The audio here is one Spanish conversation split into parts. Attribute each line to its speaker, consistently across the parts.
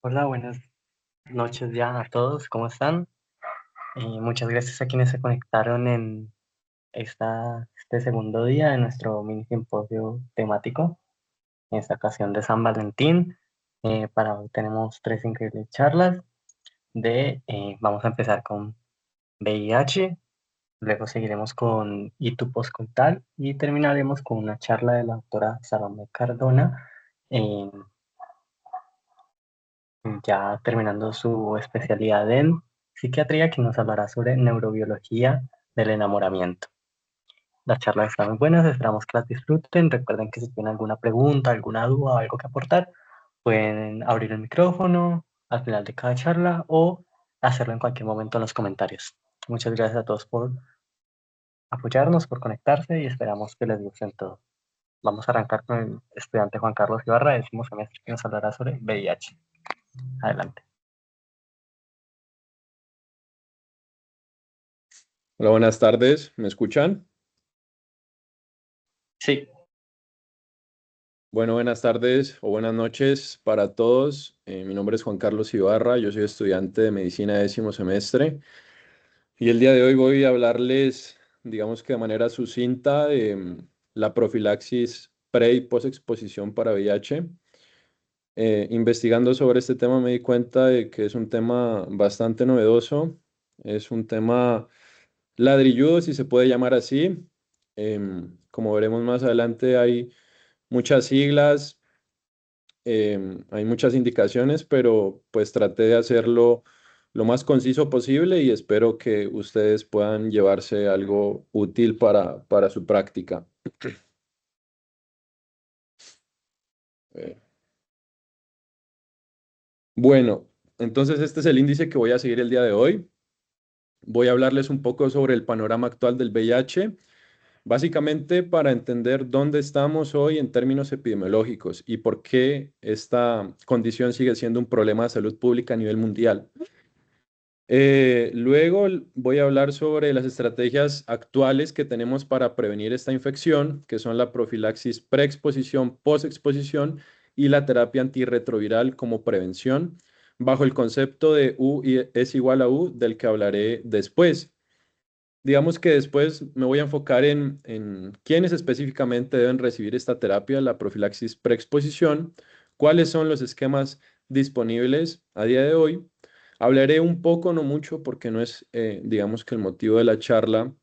Speaker 1: Hola, buenas noches ya a todos, ¿cómo están? Muchas gracias a quienes se conectaron en este segundo día de nuestro mini simposio temático, en esta ocasión de San Valentín. Para hoy tenemos tres increíbles charlas vamos a empezar con VIH, luego seguiremos con ITU postcoital y terminaremos con una charla de la doctora Salomé Cardona, ya terminando su especialidad en psiquiatría, que nos hablará sobre neurobiología del enamoramiento. Las charlas están muy buenas, esperamos que las disfruten. Recuerden que si tienen alguna pregunta, alguna duda o algo que aportar, pueden abrir el micrófono al final de cada charla o hacerlo en cualquier momento en los comentarios. Muchas gracias a todos por apoyarnos, por conectarse y esperamos que les guste todo. Vamos a arrancar con el estudiante Juan Carlos Ibarra, décimo semestre, que nos hablará sobre VIH. Adelante.
Speaker 2: Hola, buenas tardes. ¿Me escuchan?
Speaker 1: Sí.
Speaker 2: Bueno, buenas tardes o buenas noches para todos. Mi nombre es Juan Carlos Ibarra, yo soy estudiante de medicina décimo semestre y el día de hoy voy a hablarles, digamos que de manera sucinta, de la profilaxis pre y postexposición para VIH. Investigando sobre este tema me di cuenta de que es un tema bastante novedoso, es un tema ladrilludo, si se puede llamar así. Como veremos más adelante, hay muchas siglas, hay muchas indicaciones, pero pues traté de hacerlo lo más conciso posible y espero que ustedes puedan llevarse algo útil para su práctica. Eh, Bueno, entonces este es el índice que voy a seguir el día de hoy. Voy a hablarles un poco sobre el panorama actual del VIH, básicamente para entender dónde estamos hoy en términos epidemiológicos y por qué esta condición sigue siendo un problema de salud pública a nivel mundial. Luego voy a hablar sobre las estrategias actuales que tenemos para prevenir esta infección, que son la profilaxis preexposición, postexposición y la terapia antirretroviral como prevención, bajo el concepto de es igual a U, del que hablaré después. Digamos que después me voy a enfocar en quiénes específicamente deben recibir esta terapia, la profilaxis preexposición, cuáles son los esquemas disponibles a día de hoy. Hablaré un poco, no mucho, porque no es, digamos que el motivo de la charla,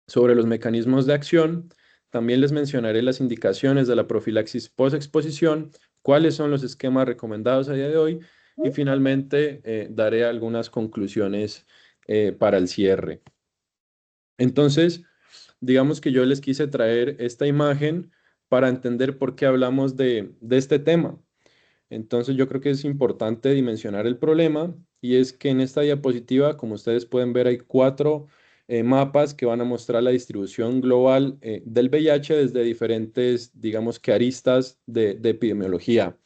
Speaker 2: sobre los mecanismos de acción. También les mencionaré las indicaciones de la profilaxis postexposición, cuáles son los esquemas recomendados a día de hoy y finalmente daré algunas conclusiones para el cierre. Entonces, digamos que yo les quise traer esta imagen para entender por qué hablamos de este tema. Entonces, yo creo que es importante dimensionar el problema y es que en esta diapositiva, como ustedes pueden ver, hay cuatro mapas que van a mostrar la distribución global del VIH desde diferentes, digamos que aristas de epidemiología.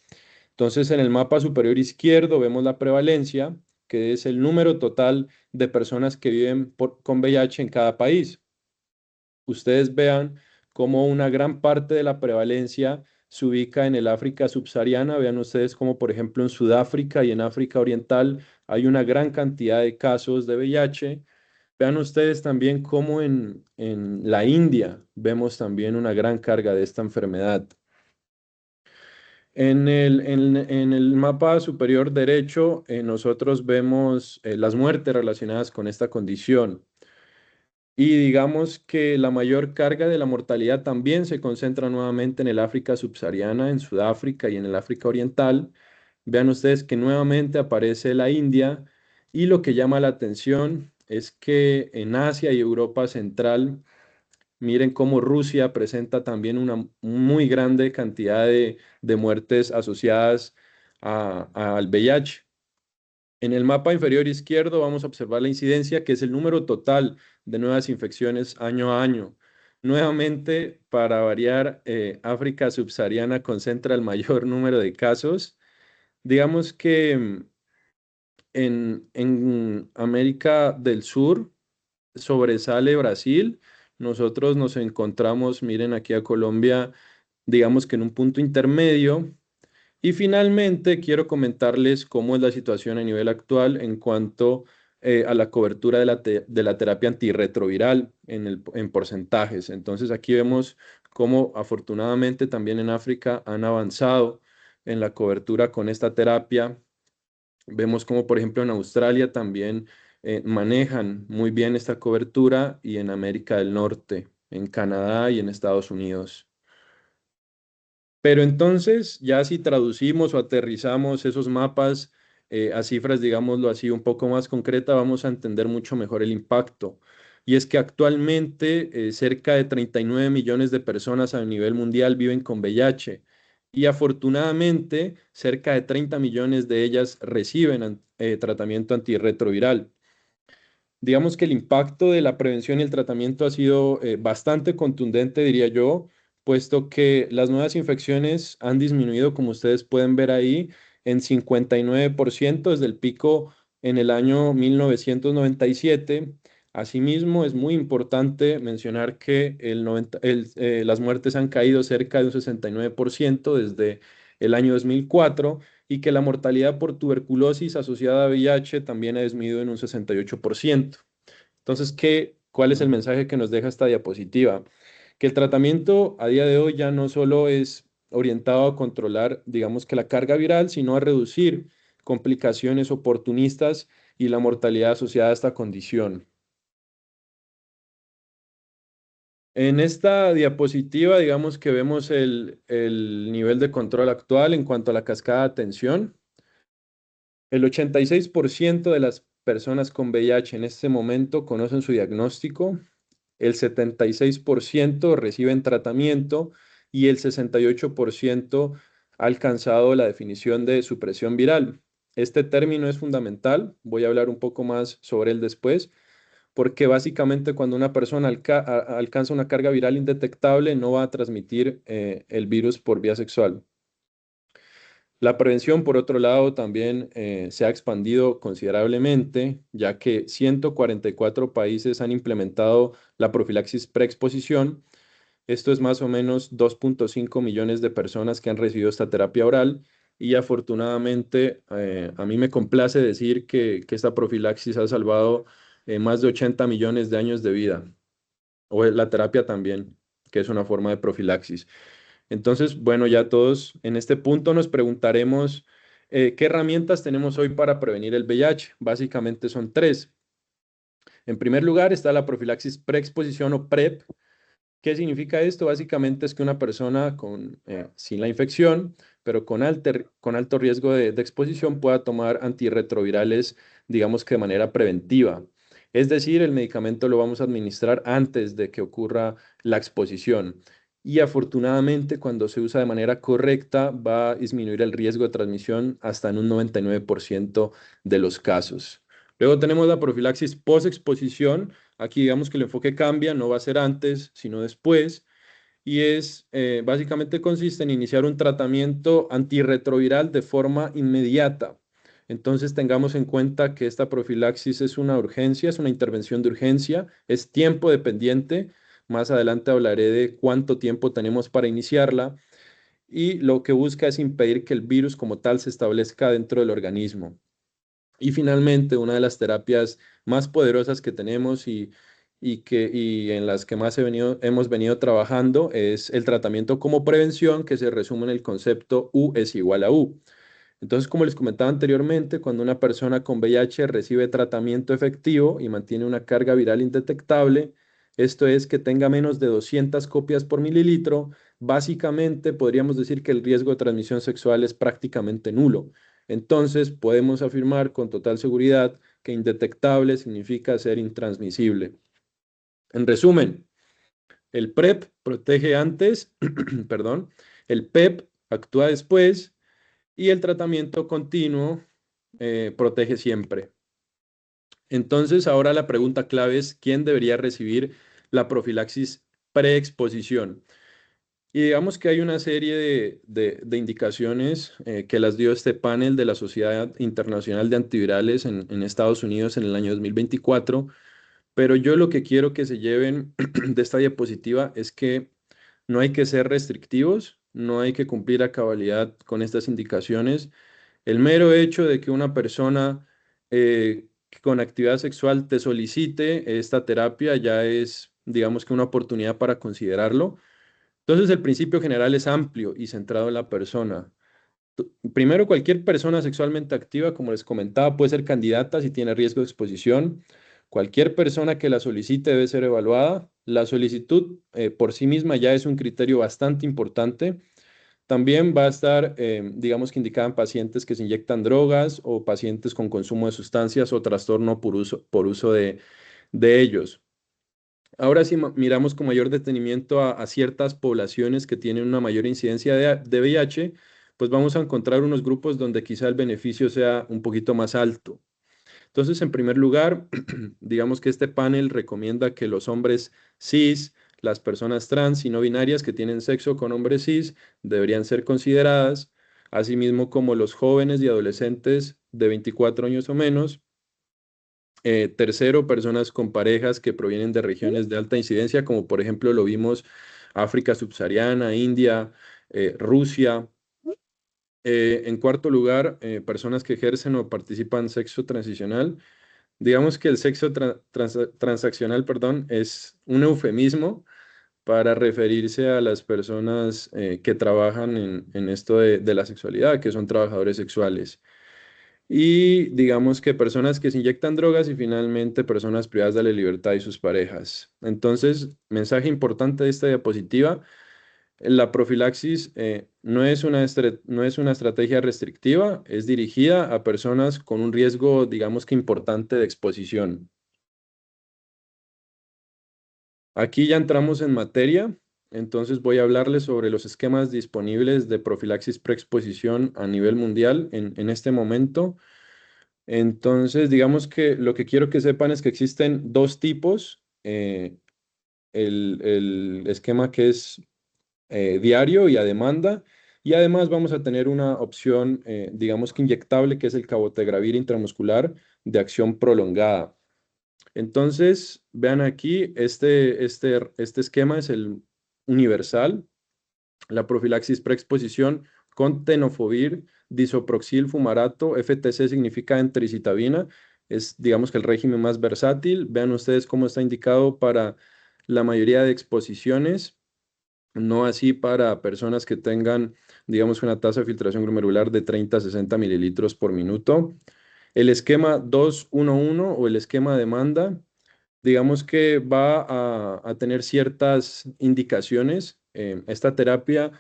Speaker 2: Entonces, en el mapa superior izquierdo vemos la prevalencia, que es el número total de personas que viven con VIH en cada país. Ustedes vean cómo una gran parte de la prevalencia se ubica en el África subsahariana. Vean ustedes como, por ejemplo, en Sudáfrica y en África Oriental hay una gran cantidad de casos de VIH. Vean ustedes también cómo en la India vemos también una gran carga de esta enfermedad. En el mapa superior derecho, nosotros vemos las muertes relacionadas con esta condición. Y digamos que la mayor carga de la mortalidad también se concentra nuevamente en el África subsahariana, en Sudáfrica y en el África Oriental. Vean ustedes que nuevamente aparece la India y lo que llama la atención es que en Asia y Europa Central, miren cómo Rusia presenta también una muy grande cantidad de muertes asociadas al VIH. En el mapa inferior izquierdo vamos a observar la incidencia, que es el número total de nuevas infecciones año a año. Nuevamente, para variar, África subsahariana concentra el mayor número de casos. Digamos que en América del Sur sobresale Brasil. Nosotros nos encontramos, miren aquí a Colombia, digamos que en un punto intermedio. Y finalmente, quiero comentarles cómo es la situación a nivel actual en cuanto a la cobertura de la terapia antirretroviral en porcentajes. Entonces, aquí vemos cómo afortunadamente también en África han avanzado en la cobertura con esta terapia. Vemos como, por ejemplo, en Australia también manejan muy bien esta cobertura y en América del Norte, en Canadá y en Estados Unidos. Pero entonces, ya si traducimos o aterrizamos esos mapas a cifras, digámoslo así, un poco más concreta, vamos a entender mucho mejor el impacto. Y es que actualmente cerca de 39 millones de personas a nivel mundial viven con VIH y afortunadamente cerca de 30 millones de ellas reciben tratamiento antirretroviral. Digamos que el impacto de la prevención y el tratamiento ha sido bastante contundente, diría yo, puesto que las nuevas infecciones han disminuido, como ustedes pueden ver ahí, en 59% desde el pico en el año 1997. Asimismo, es muy importante mencionar que las muertes han caído cerca de un 69% desde el año 2004 y que la mortalidad por tuberculosis asociada a VIH también ha disminuido en un 68%. Entonces, ¿cuál es el mensaje que nos deja esta diapositiva? Que el tratamiento a día de hoy ya no solo es orientado a controlar, digamos que la carga viral, sino a reducir complicaciones oportunistas y la mortalidad asociada a esta condición. En esta diapositiva, digamos que vemos el nivel de control actual en cuanto a la cascada de atención. El 86% de las personas con VIH en este momento conocen su diagnóstico, el 76% reciben tratamiento y el 68% ha alcanzado la definición de supresión viral. Este término es fundamental, voy a hablar un poco más sobre él después, porque básicamente cuando una persona alcanza una carga viral indetectable no va a transmitir el virus por vía sexual. La prevención, por otro lado, también se ha expandido considerablemente, ya que 144 países han implementado la profilaxis preexposición. Esto es más o menos 2.5 millones de personas que han recibido esta terapia oral y afortunadamente a mí me complace decir que esta profilaxis ha salvado más de 80 millones de años de vida, o la terapia también, que es una forma de profilaxis. Entonces, bueno, ya todos en este punto nos preguntaremos qué herramientas tenemos hoy para prevenir el VIH. Básicamente son tres. En primer lugar está la profilaxis preexposición o PrEP. ¿Qué significa esto? Básicamente es que una persona sin la infección, pero con alto riesgo de exposición, pueda tomar antirretrovirales, digamos que de manera preventiva. Es decir, el medicamento lo vamos a administrar antes de que ocurra la exposición. Y afortunadamente, cuando se usa de manera correcta, va a disminuir el riesgo de transmisión hasta en un 99% de los casos. Luego tenemos la profilaxis post-exposición. Aquí digamos que el enfoque cambia, no va a ser antes, sino después, y básicamente consiste en iniciar un tratamiento antirretroviral de forma inmediata. Entonces tengamos en cuenta que esta profilaxis es una urgencia, es una intervención de urgencia, es tiempo dependiente. Más adelante hablaré de cuánto tiempo tenemos para iniciarla y lo que busca es impedir que el virus como tal se establezca dentro del organismo. Y finalmente, una de las terapias más poderosas que tenemos y en las que más hemos venido trabajando es el tratamiento como prevención, que se resume en el concepto U es igual a U. Entonces, como les comentaba anteriormente, cuando una persona con VIH recibe tratamiento efectivo y mantiene una carga viral indetectable, esto es que tenga menos de 200 copias por mililitro, básicamente podríamos decir que el riesgo de transmisión sexual es prácticamente nulo. Entonces, podemos afirmar con total seguridad que indetectable significa ser intransmisible. En resumen, el PrEP protege antes, perdón, el PEP actúa después y el tratamiento continuo protege siempre. Entonces, ahora la pregunta clave es, ¿quién debería recibir la profilaxis preexposición? Y digamos que hay una serie de indicaciones que las dio este panel de la Sociedad Internacional de Antivirales en Estados Unidos en el año 2024, pero yo lo que quiero que se lleven de esta diapositiva es que no hay que ser restrictivos, no hay que cumplir a cabalidad con estas indicaciones. El mero hecho de que una persona con actividad sexual te solicite esta terapia ya es, digamos que una oportunidad para considerarlo. Entonces, el principio general es amplio y centrado en la persona. Primero, cualquier persona sexualmente activa, como les comentaba, puede ser candidata si tiene riesgo de exposición. Cualquier persona que la solicite debe ser evaluada. La solicitud por sí misma ya es un criterio bastante importante. También va a estar, digamos que indicada en pacientes que se inyectan drogas o pacientes con consumo de sustancias o trastorno por uso de ellos. Ahora, si miramos con mayor detenimiento a ciertas poblaciones que tienen una mayor incidencia de VIH, pues vamos a encontrar unos grupos donde quizá el beneficio sea un poquito más alto. Entonces, en primer lugar, digamos que este panel recomienda que los hombres cis, las personas trans y no binarias que tienen sexo con hombres cis deberían ser consideradas, asimismo como los jóvenes y adolescentes de 24 años o menos. Tercero, personas con parejas que provienen de regiones de alta incidencia, como por ejemplo lo vimos África subsahariana, India, Rusia. En cuarto lugar, personas que ejercen o participan sexo transicional. Digamos que el sexo transaccional, perdón, es un eufemismo para referirse a las personas que trabajan en esto de la sexualidad, que son trabajadores sexuales. Y digamos que personas que se inyectan drogas y finalmente personas privadas de la libertad y sus parejas. Entonces, mensaje importante de esta diapositiva, la profilaxis no es una estrategia restrictiva, es dirigida a personas con un riesgo, digamos que importante de exposición. Aquí ya entramos en materia, entonces voy a hablarles sobre los esquemas disponibles de profilaxis preexposición a nivel mundial en este momento. Entonces, digamos que lo que quiero que sepan es que existen dos tipos. El esquema que es diario y a demanda. Y además vamos a tener una opción, digamos que inyectable, que es el cabotegravir intramuscular de acción prolongada. Entonces, vean aquí, este esquema es el universal, la profilaxis preexposición con tenofovir, disoproxil, fumarato, FTC significa entericitabina, es digamos que el régimen más versátil. Vean ustedes cómo está indicado para la mayoría de exposiciones, no así para personas que tengan, digamos, una tasa de filtración glomerular de 30 a 60 mililitros por minuto. El esquema 211 o el esquema demanda, digamos que va a tener ciertas indicaciones. Esta terapia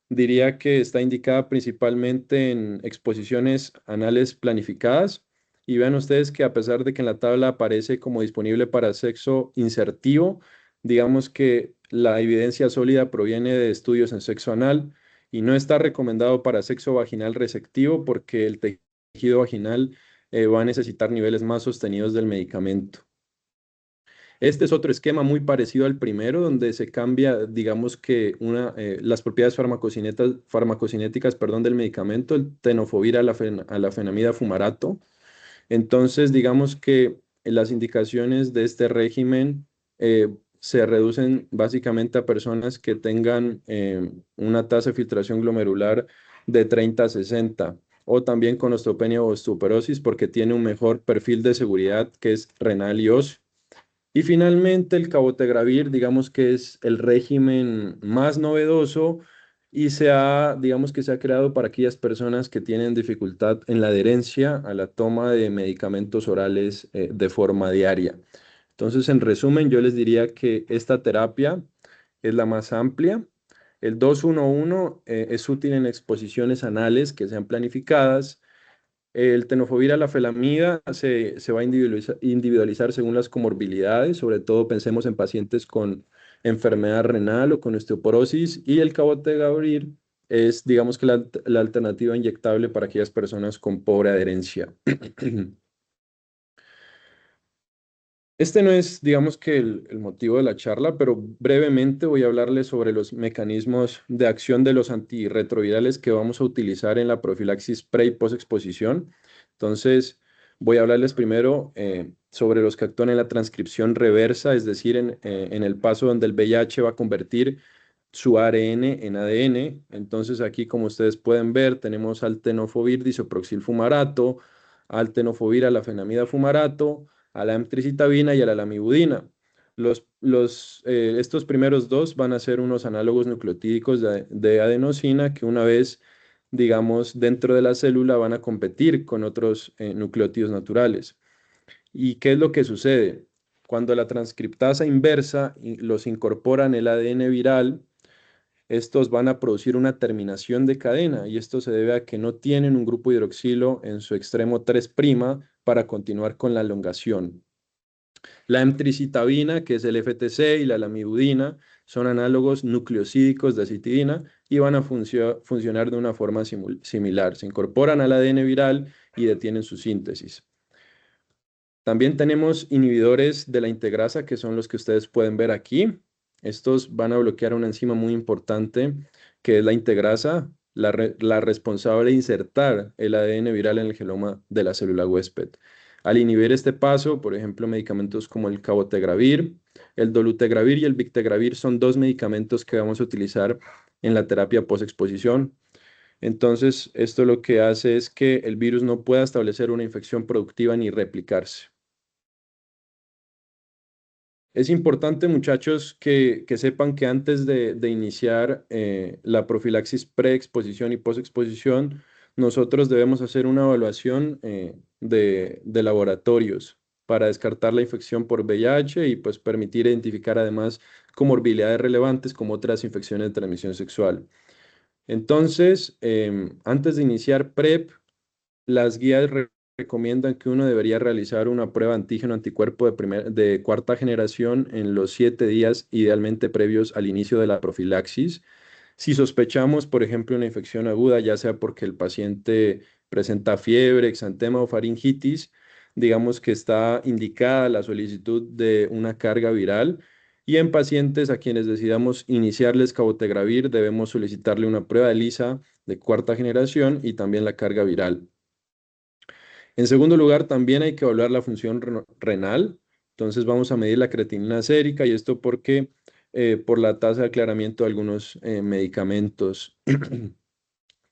Speaker 2: diría que está indicada principalmente en exposiciones anales planificadas. Y vean ustedes que a pesar de que en la tabla aparece como disponible para sexo insertivo, digamos que la evidencia sólida proviene de estudios en sexo anal y no está recomendado para sexo vaginal resectivo porque el tejido vaginal va a necesitar niveles más sostenidos del medicamento. Este es otro esquema muy parecido al primero, donde se cambia, digamos que las propiedades farmacocinéticas, perdón, del medicamento, el tenofovir a la fenamida fumarato. Entonces, digamos que las indicaciones de este régimen se reducen básicamente a personas que tengan una tasa de filtración glomerular de 30 a 60, o también con osteopenia o osteoporosis, porque tiene un mejor perfil de seguridad que es renal y óseo. Y finalmente el cabotegravir, digamos que es el régimen más novedoso y digamos que se ha creado para aquellas personas que tienen dificultad en la adherencia a la toma de medicamentos orales de forma diaria. Entonces, en resumen, yo les diría que esta terapia es la más amplia. El 211 es útil en exposiciones anales que sean planificadas. El tenofovir a la felamida se va a individualizar según las comorbilidades, sobre todo pensemos en pacientes con enfermedad renal o con osteoporosis, y el cabotegravir es, digamos que la alternativa inyectable para aquellas personas con pobre adherencia. Este no es, digamos que el motivo de la charla, pero brevemente voy a hablarles sobre los mecanismos de acción de los antirretrovirales que vamos a utilizar en la profilaxis pre y postexposición. Entonces, voy a hablarles primero sobre los que actúan en la transcripción reversa, es decir, en el paso donde el VIH va a convertir su ARN en ADN. Entonces aquí, como ustedes pueden ver, tenemos al tenofovir disoproxil fumarato, al tenofovir alafenamida fumarato, a la amtricitabina y a la lamivudina. Estos primeros dos van a ser unos análogos nucleotídicos de adenosina que una vez, digamos, dentro de la célula van a competir con otros nucleótidos naturales. ¿Y qué es lo que sucede? Cuando la transcriptasa inversa los incorpora en el ADN viral, estos van a producir una terminación de cadena y esto se debe a que no tienen un grupo hidroxilo en su extremo 3' para continuar con la elongación. La emtricitabina, que es el FTC, y la lamivudina son análogos nucleosídicos de acitidina y van a funcionar de una forma similar. Se incorporan al ADN viral y detienen su síntesis. También tenemos inhibidores de la integrasa, que son los que ustedes pueden ver aquí. Estos van a bloquear una enzima muy importante, que es la integrasa, la responsable de insertar el ADN viral en el genoma de la célula huésped. Al inhibir este paso, por ejemplo, medicamentos como el cabotegravir, el dolutegravir y el bictegravir son dos medicamentos que vamos a utilizar en la terapia postexposición. Entonces, esto lo que hace es que el virus no pueda establecer una infección productiva ni replicarse. Es importante, muchachos, que sepan que antes de iniciar la profilaxis preexposición y posexposición, nosotros debemos hacer una evaluación de laboratorios para descartar la infección por VIH y pues permitir identificar además comorbilidades relevantes como otras infecciones de transmisión sexual. Entonces, antes de iniciar PrEP, las guías recomiendan que uno debería realizar una prueba antígeno anticuerpo de cuarta generación en los 7 días, idealmente previos al inicio de la profilaxis. Si sospechamos, por ejemplo, una infección aguda, ya sea porque el paciente presenta fiebre, exantema o faringitis, digamos que está indicada la solicitud de una carga viral. Y en pacientes a quienes decidamos iniciarles cabotegravir, debemos solicitarle una prueba de ELISA de cuarta generación y también la carga viral. En segundo lugar, también hay que evaluar la función renal. Entonces vamos a medir la creatinina sérica y esto porque por la tasa de aclaramiento de algunos medicamentos.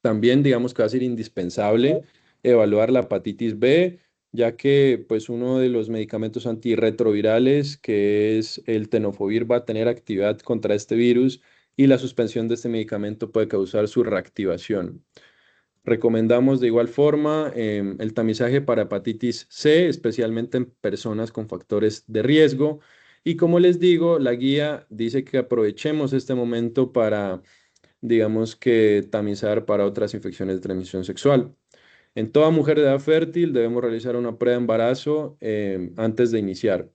Speaker 2: También digamos que va a ser indispensable evaluar la hepatitis B, ya que pues uno de los medicamentos antirretrovirales, que es el tenofovir, va a tener actividad contra este virus y la suspensión de este medicamento puede causar su reactivación. Recomendamos de igual forma el tamizaje para hepatitis C, especialmente en personas con factores de riesgo. Y como les digo, la guía dice que aprovechemos este momento para, digamos que, tamizar para otras infecciones de transmisión sexual. En toda mujer de edad fértil debemos realizar una prueba de embarazo antes de iniciar.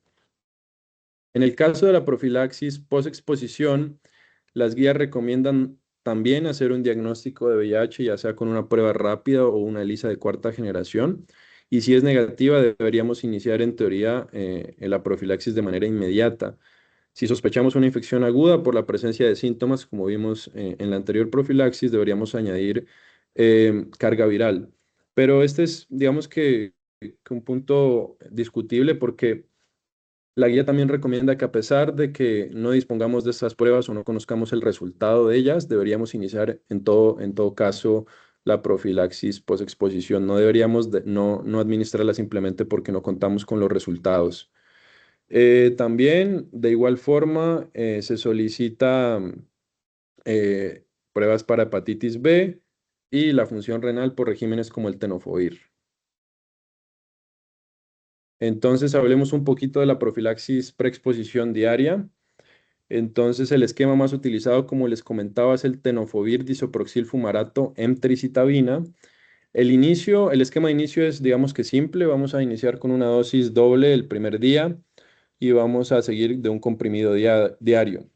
Speaker 2: En el caso de la profilaxis postexposición, las guías recomiendan también hacer un diagnóstico de VIH, ya sea con una prueba rápida o una ELISA de cuarta generación. Y si es negativa, deberíamos iniciar en teoría en la profilaxis de manera inmediata. Si sospechamos una infección aguda por la presencia de síntomas, como vimos en la anterior profilaxis, deberíamos añadir carga viral. Pero este es, digamos que un punto discutible porque la guía también recomienda que a pesar de que no dispongamos de estas pruebas o no conozcamos el resultado de ellas, deberíamos iniciar en todo caso la profilaxis postexposición. No deberíamos no administrarla simplemente porque no contamos con los resultados. También, de igual forma, se solicita pruebas para hepatitis B y la función renal por regímenes como el tenofovir. Entonces, hablemos un poquito de la profilaxis preexposición diaria. Entonces, el esquema más utilizado, como les comentaba, es el tenofovir disoproxil fumarato emtricitabina. El esquema de inicio es, digamos que simple. Vamos a iniciar con una dosis doble el primer día y vamos a seguir de un comprimido diario.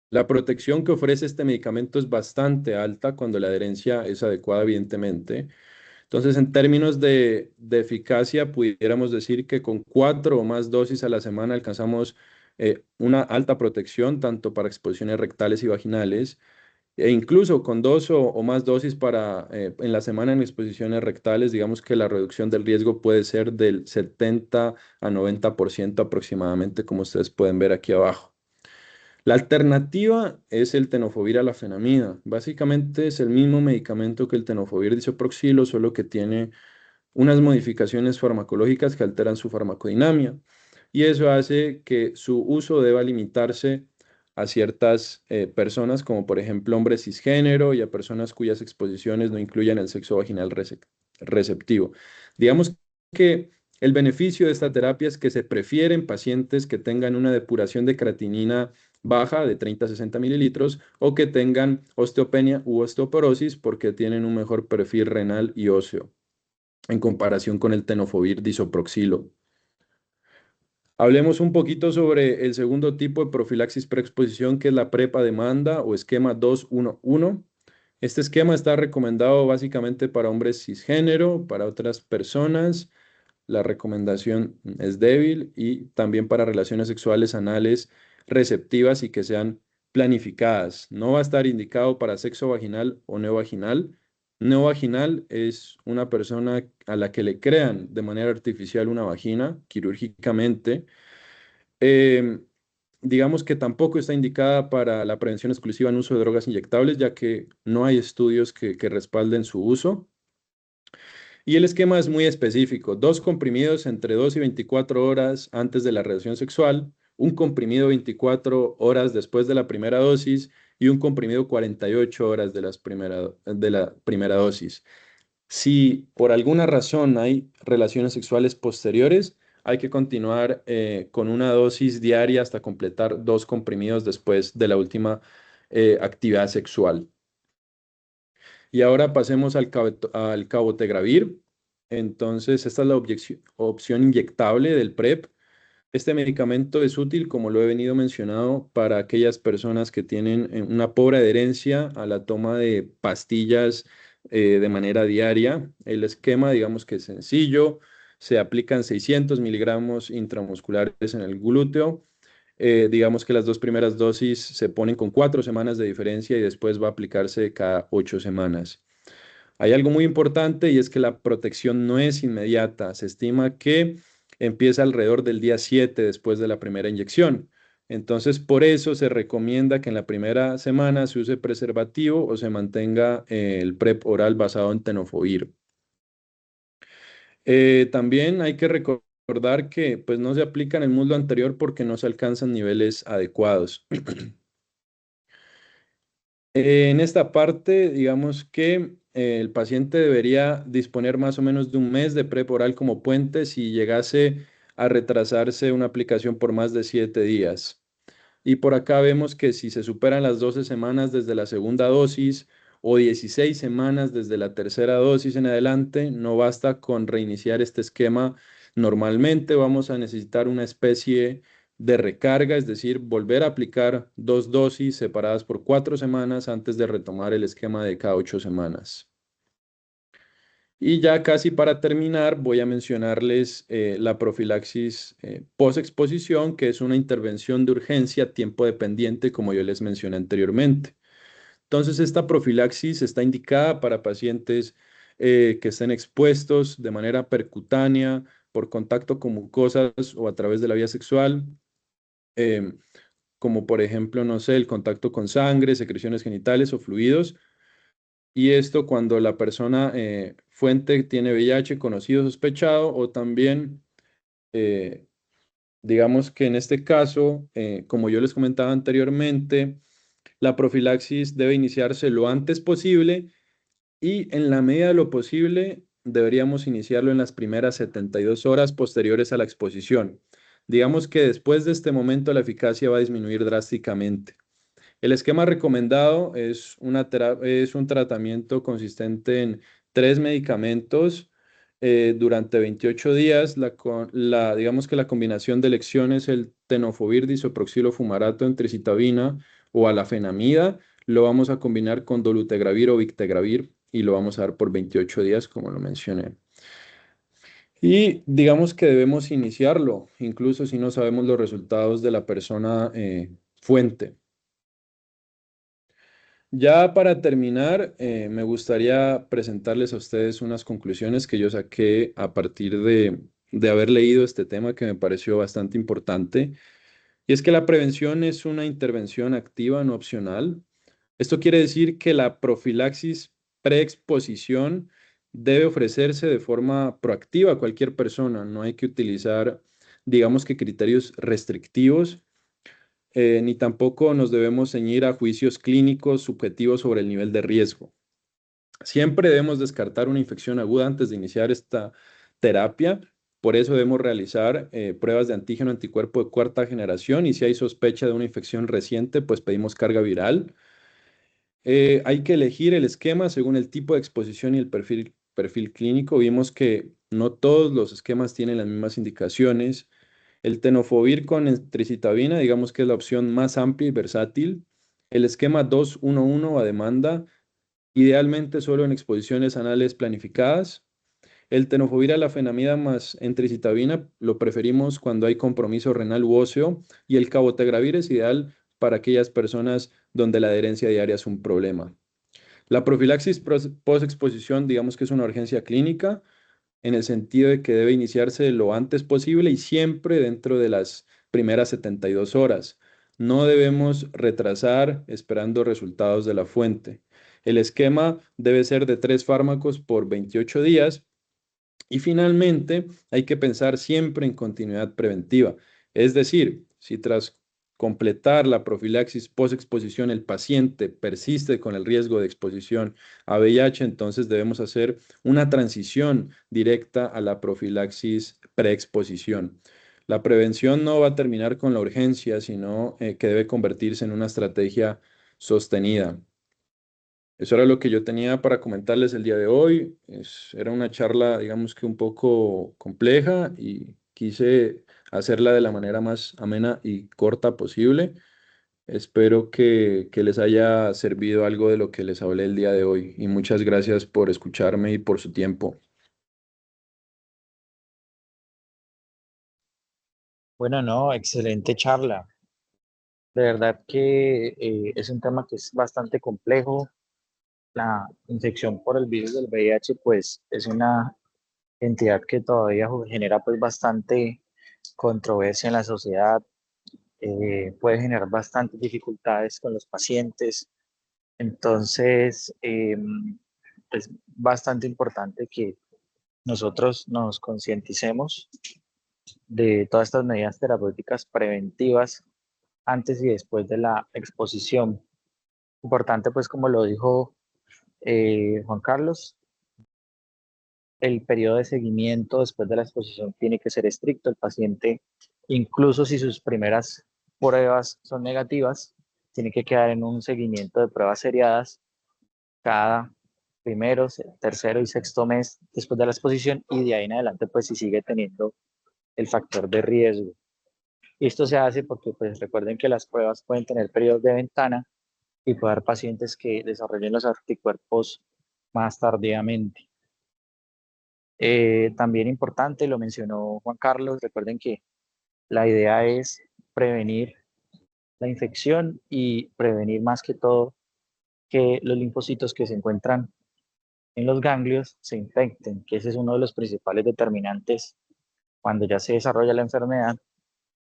Speaker 2: La protección que ofrece este medicamento es bastante alta cuando la adherencia es adecuada, evidentemente. Entonces, en términos de eficacia, pudiéramos decir que con 4 o más dosis a la semana alcanzamos una alta protección, tanto para exposiciones rectales y vaginales, e incluso con 2 o más dosis en la semana en exposiciones rectales, digamos que la reducción del riesgo puede ser del 70 a 90% aproximadamente, como ustedes pueden ver aquí abajo. La alternativa es el tenofovir alafenamida. Básicamente es el mismo medicamento que el tenofovir disoproxilo, solo que tiene unas modificaciones farmacológicas que alteran su farmacodinamia. Y eso hace que su uso deba limitarse a ciertas personas, como por ejemplo hombres cisgénero y a personas cuyas exposiciones no incluyan el sexo vaginal receptivo. Digamos que el beneficio de esta terapia es que se prefieren pacientes que tengan una depuración de creatinina baja de 30 a 60 mililitros o que tengan osteopenia u osteoporosis porque tienen un mejor perfil renal y óseo en comparación con el tenofovir disoproxilo. Hablemos un poquito sobre el segundo tipo de profilaxis preexposición, que es la PrEP a demanda o esquema 211. Este esquema está recomendado básicamente para hombres cisgénero, para otras personas. La recomendación es débil y también para relaciones sexuales anales receptivas y que sean planificadas. No va a estar indicado para sexo vaginal o neovaginal. Neovaginal es una persona a la que le crean de manera artificial una vagina quirúrgicamente. Em, digamos que tampoco está indicada para la prevención exclusiva en uso de drogas inyectables, ya que no hay estudios que respalden su uso. Y el esquema es muy específico: dos comprimidos entre 2 y 24 horas antes de la relación sexual, un comprimido 24 horas después de la primera dosis y un comprimido 48 horas de la primera dosis. Si por alguna razón hay relaciones sexuales posteriores, hay que continuar con una dosis diaria hasta completar dos comprimidos después de la última actividad sexual. Y ahora pasemos al cabotegravir. Entonces, esta es la opción inyectable del PrEP. Este medicamento es útil, como lo he venido mencionando, para aquellas personas que tienen una pobre adherencia a la toma de pastillas de manera diaria. El esquema, digamos que es sencillo. Se aplican 600 miligramos intramusculares en el glúteo. Digamos que las dos primeras dosis se ponen con 4 semanas de diferencia y después va a aplicarse cada 8 semanas. Hay algo muy importante y es que la protección no es inmediata. Se estima que empieza alrededor del día 7 después de la primera inyección. Entonces, por eso se recomienda que en la primera semana se use preservativo o se mantenga el PrEP oral basado en tenofovir. También hay que recordar que pues, no se aplica en el muslo anterior porque no se alcanzan niveles adecuados. En esta parte, digamos que el paciente debería disponer más o menos de un mes de PrEP oral como puente si llegase a retrasarse una aplicación por más de 7 días. Y por acá vemos que si se superan las 12 semanas desde la segunda dosis o 16 semanas desde la tercera dosis en adelante, no basta con reiniciar este esquema. Normalmente vamos a necesitar una especie de recarga, es decir, volver a aplicar dos dosis separadas por 4 semanas antes de retomar el esquema de cada 8 semanas. Y ya casi para terminar, voy a mencionarles la profilaxis post-exposición, que es una intervención de urgencia tiempo dependiente, como yo les mencioné anteriormente. Entonces, esta profilaxis está indicada para pacientes que estén expuestos de manera percutánea, por contacto con mucosas o a través de la vía sexual, em, como por ejemplo, no sé, el contacto con sangre, secreciones genitales o fluidos. Y esto cuando la persona fuente tiene VIH conocido, sospechado, o también, eh, digamos que en este caso, como yo les comentaba anteriormente, la profilaxis debe iniciarse lo antes posible y en la medida de lo posible deberíamos iniciarlo en las primeras 72 horas posteriores a la exposición. Digamos que después de este momento la eficacia va a disminuir drásticamente. El esquema recomendado es un tratamiento consistente en 3 medicamentos durante 28 días. Digamos que la combinación de elección es el tenofovir disoproxilo fumarato en tricitabina o alafenamida. Lo vamos a combinar con dolutegravir o bictegravir y lo vamos a dar por 28 días, como lo mencioné. Y digamos que debemos iniciarlo, incluso si no sabemos los resultados de la persona fuente. Ya para terminar, me gustaría presentarles a ustedes unas conclusiones que yo saqué a partir de haber leído este tema que me pareció bastante importante. Y es que la prevención es una intervención activa, no opcional. Esto quiere decir que la profilaxis preexposición debe ofrecerse de forma proactiva a cualquier persona. No hay que utilizar, digamos que criterios restrictivos, ni tampoco nos debemos ceñir a juicios clínicos subjetivos sobre el nivel de riesgo. Siempre debemos descartar una infección aguda antes de iniciar esta terapia. Por eso debemos realizar pruebas de antígeno anticuerpo de cuarta generación y si hay sospecha de una infección reciente, pues pedimos carga viral. Hay que elegir el esquema según el tipo de exposición y el perfil clínico. Vimos que no todos los esquemas tienen las mismas indicaciones. El tenofovir con tricitabina, digamos que es la opción más amplia y versátil. El esquema 2-1-1 a demanda, idealmente solo en exposiciones anales planificadas. El tenofovir a la fenamida más entricitabina lo preferimos cuando hay compromiso renal u óseo y el cabotegravir es ideal para aquellas personas donde la adherencia diaria es un problema. La profilaxis post-exposición, digamos que es una urgencia clínica en el sentido de que debe iniciarse lo antes posible y siempre dentro de las primeras 72 horas. No debemos retrasar esperando resultados de la fuente. El esquema debe ser de 3 fármacos por 28 días y finalmente, hay que pensar siempre en continuidad preventiva. Es decir, si tras completar la profilaxis post-exposición el paciente persiste con el riesgo de exposición a VIH, entonces debemos hacer una transición directa a la profilaxis preexposición. La prevención no va a terminar con la urgencia, sino que debe convertirse en una estrategia sostenida. Eso era lo que yo tenía para comentarles el día de hoy. Era una charla, digamos que un poco compleja y quise hacerla de la manera más amena y corta posible. Espero que les haya servido algo de lo que les hablé el día de hoy y muchas gracias por escucharme y por su tiempo.
Speaker 3: Bueno, no, excelente charla. De verdad que es un tema que es bastante complejo. La infección por el virus del VIH, pues, es una entidad que todavía genera pues bastante controversia en la sociedad, puede generar bastantes dificultades con los pacientes. Entonces, es bastante importante que nosotros nos concienticemos de todas estas medidas terapéuticas preventivas antes y después de la exposición. Importante, pues como lo dijo Juan Carlos, el periodo de seguimiento después de la exposición tiene que ser estricto. El paciente, incluso si sus primeras pruebas son negativas, tiene que quedar en un seguimiento de pruebas seriadas cada primero, tercero y sexto mes después de la exposición y de ahí en adelante pues si sigue teniendo el factor de riesgo. Y esto se hace porque pues recuerden que las pruebas pueden tener periodos de ventana y puede haber pacientes que desarrollen los anticuerpos más tardíamente. También importante, lo mencionó Juan Carlos, recuerden que la idea es prevenir la infección y prevenir más que todo que los linfocitos que se encuentran en los ganglios se infecten, que ese es uno de los principales determinantes cuando ya se desarrolla la enfermedad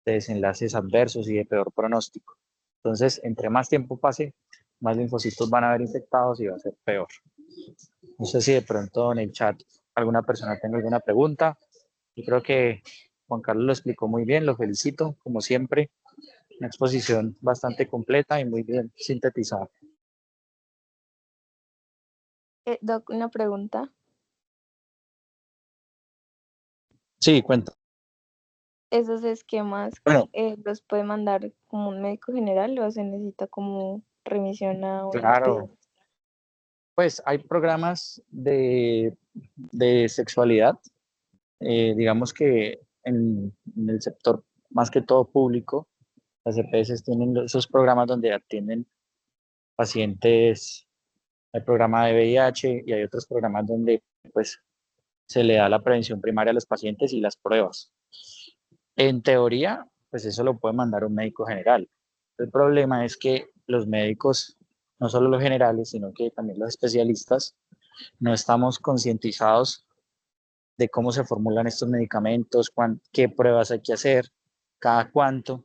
Speaker 3: de desenlaces adversos y de peor pronóstico. Entonces, entre más tiempo pase, más linfocitos van a haber infectados y va a ser peor. No sé si de pronto en el chat alguna persona tenga alguna pregunta. Yo creo que Juan Carlos lo explicó muy bien, lo felicito, como siempre. Una exposición bastante completa y muy bien sintetizada.
Speaker 4: Doc, una pregunta.
Speaker 3: Sí, cuenta.
Speaker 4: ¿Esos esquemas
Speaker 3: Bueno,
Speaker 4: los puede mandar como un médico general o se necesita como remisión a un
Speaker 3: claro, pues hay programas de sexualidad, digamos que en el sector más que todo público, las EPS tienen esos programas donde atienden pacientes, hay programa de VIH y hay otros programas donde pues se le da la prevención primaria a los pacientes y las pruebas. En teoría, pues eso lo puede mandar un médico general. El problema es que los médicos, no solo los generales, sino que también los especialistas, no estamos concientizados de cómo se formulan estos medicamentos, qué pruebas hay que hacer, cada cuánto.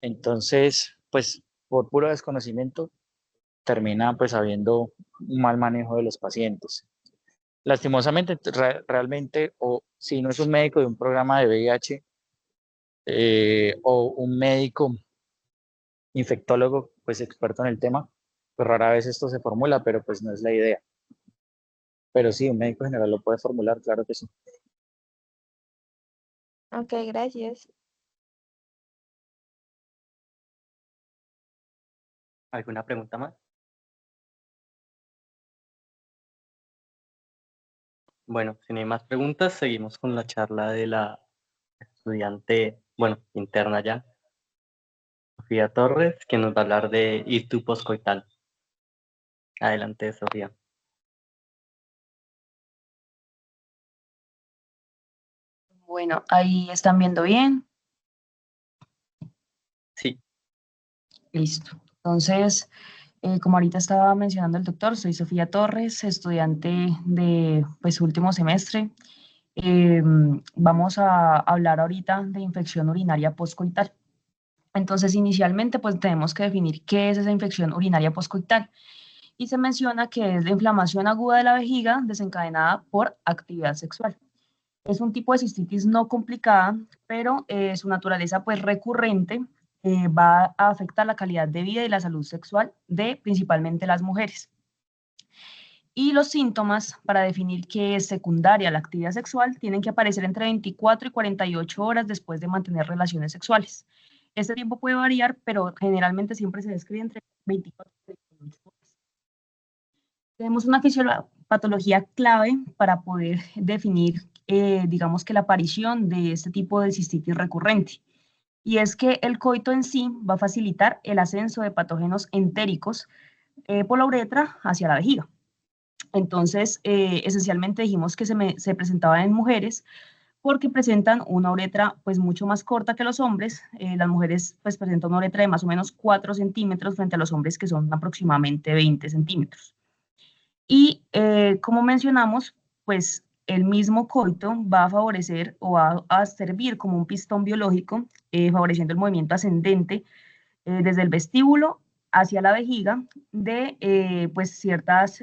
Speaker 3: Entonces, pues por puro desconocimiento termina pues habiendo un mal manejo de los pacientes. Lastimosamente, realmente, o si no es un médico de un programa de VIH o un médico infectólogo, pues experto en el tema, pues rara vez esto se formula, pero pues no es la idea. Pero sí, un médico general lo puede formular, claro que sí.
Speaker 4: Ok, gracias.
Speaker 1: ¿Alguna pregunta más? Bueno, si no hay más preguntas, seguimos con la charla de la estudiante, bueno, interna ya, Sofía Torres, que nos va a hablar de ictus poscoital. Adelante, Sofía.
Speaker 5: Bueno, ahí están viendo bien.
Speaker 1: Sí,
Speaker 5: Listo. Entonces, como ahorita estaba mencionando el doctor, soy Sofía Torres, estudiante de pues último semestre. Vamos a hablar ahorita de infección urinaria postcoital. Entonces, inicialmente, pues tenemos que definir qué es esa infección urinaria postcoital. Y se menciona que es la inflamación aguda de la vejiga desencadenada por actividad sexual. Es un tipo de cistitis no complicada, pero su naturaleza pues recurrente va a afectar la calidad de vida y la salud sexual de principalmente las mujeres. Y los síntomas para definir qué es secundaria la actividad sexual tienen que aparecer entre 24 y 48 horas después de mantener relaciones sexuales. Este tiempo puede variar, pero generalmente siempre se describe entre 24 y 48 horas. Tenemos una patología clave para poder definir, digamos que la aparición de este tipo de cistitis recurrente. Y es que el coito en sí va a facilitar el ascenso de patógenos entéricos por la uretra hacia la vejiga. Entonces, esencialmente dijimos que se presentaba en mujeres porque presentan una uretra pues mucho más corta que los hombres. Las mujeres pues presentan una uretra de más o menos 4 centímetros frente a los hombres que son aproximadamente 20 centímetros. Y como mencionamos, pues el mismo coito va a favorecer o va a servir como un pistón biológico, favoreciendo el movimiento ascendente desde el vestíbulo hacia la vejiga de pues ciertas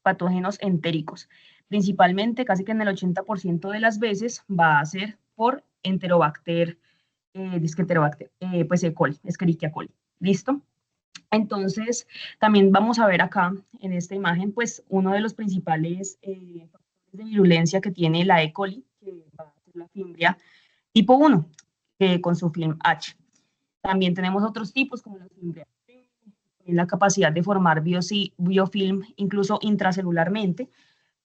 Speaker 5: patógenos entéricos. Principalmente, casi que en el 80% de las veces va a ser por Enterobacter, pues E. coli, Escherichia coli. ¿Listo? Entonces, también vamos a ver acá en esta imagen, pues uno de los principales factores de virulencia que tiene la E. coli, que va a ser la fimbria tipo 1, con su film H. También tenemos otros tipos como la fimbria T, la capacidad de formar biofilm incluso intracelularmente,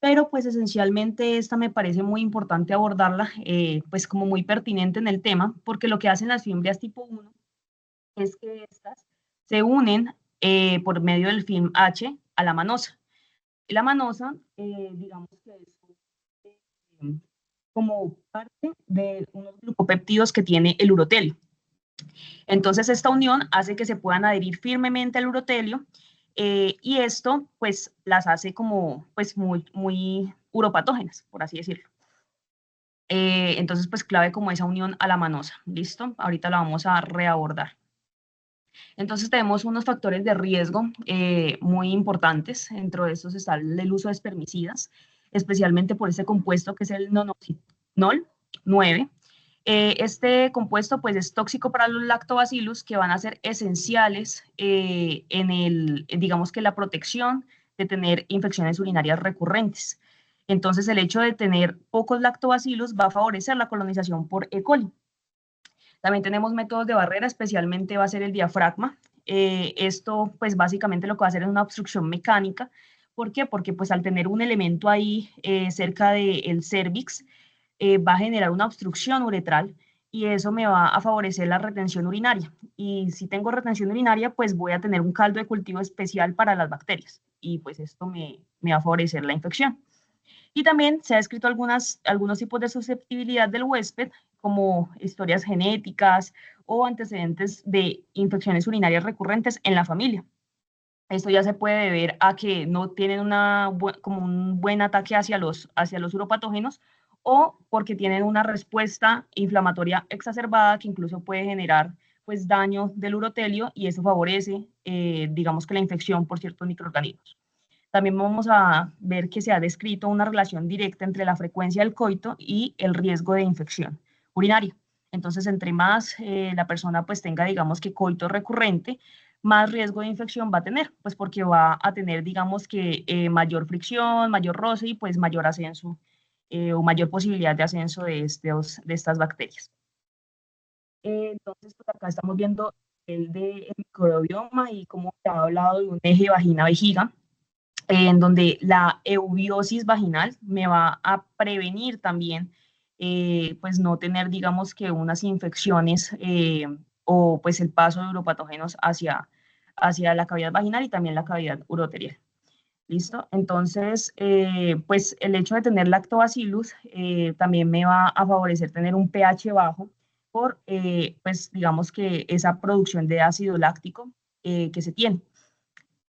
Speaker 5: pero pues esencialmente esta me parece muy importante abordarla, pues como muy pertinente en el tema, porque lo que hacen las fimbrias tipo 1 es que estas se unen por medio del film H a la manosa. Y la manosa, digamos que es como parte de unos glucopéptidos que tiene el urotelio. Entonces, esta unión hace que se puedan adherir firmemente al urotelio y esto, pues, las hace como, pues, muy uropatógenas, por así decirlo. Entonces, pues, clave como esa unión a la manosa. ¿Listo? Ahorita la vamos a reabordar. Entonces tenemos unos factores de riesgo muy importantes. Dentro de estos está el uso de espermicidas, especialmente por este compuesto que es el nonoxinol 9. Este compuesto pues es tóxico para los lactobacillus que van a ser esenciales digamos que la protección de tener infecciones urinarias recurrentes. Entonces el hecho de tener pocos lactobacillus va a favorecer la colonización por E. coli. También tenemos métodos de barrera, especialmente va a ser el diafragma. Esto, pues básicamente lo que va a hacer es una obstrucción mecánica. ¿Por qué? Porque pues al tener un elemento ahí cerca del cervix, va a generar una obstrucción uretral y eso me va a favorecer la retención urinaria. Y si tengo retención urinaria, pues voy a tener un caldo de cultivo especial para las bacterias y pues esto me va a favorecer la infección. Y también se ha descrito algunos tipos de susceptibilidad del huésped, como historias genéticas o antecedentes de infecciones urinarias recurrentes en la familia. Esto ya se puede deber a que no tienen como un buen ataque hacia los uropatógenos o porque tienen una respuesta inflamatoria exacerbada que incluso puede generar pues daño del urotelio y eso favorece, digamos que la infección por ciertos microorganismos. También vamos a ver que se ha descrito una relación directa entre la frecuencia del coito y el riesgo de infección urinaria. Entonces, entre más la persona pues tenga, digamos que coito recurrente, más riesgo de infección va a tener, pues porque va a tener, digamos que mayor fricción, mayor roce y pues mayor ascenso o mayor posibilidad de ascenso de estas bacterias. Entonces, pues acá estamos viendo el microbioma y cómo se ha hablado de un eje vagina-vejiga, en donde la eubiosis vaginal me va a prevenir también, pues no tener, digamos que unas infecciones o pues el paso de uropatógenos hacia la cavidad vaginal y también la cavidad uroterial. ¿Listo? Entonces, pues el hecho de tener lactobacillus también me va a favorecer tener un pH bajo por, pues digamos que esa producción de ácido láctico que se tiene.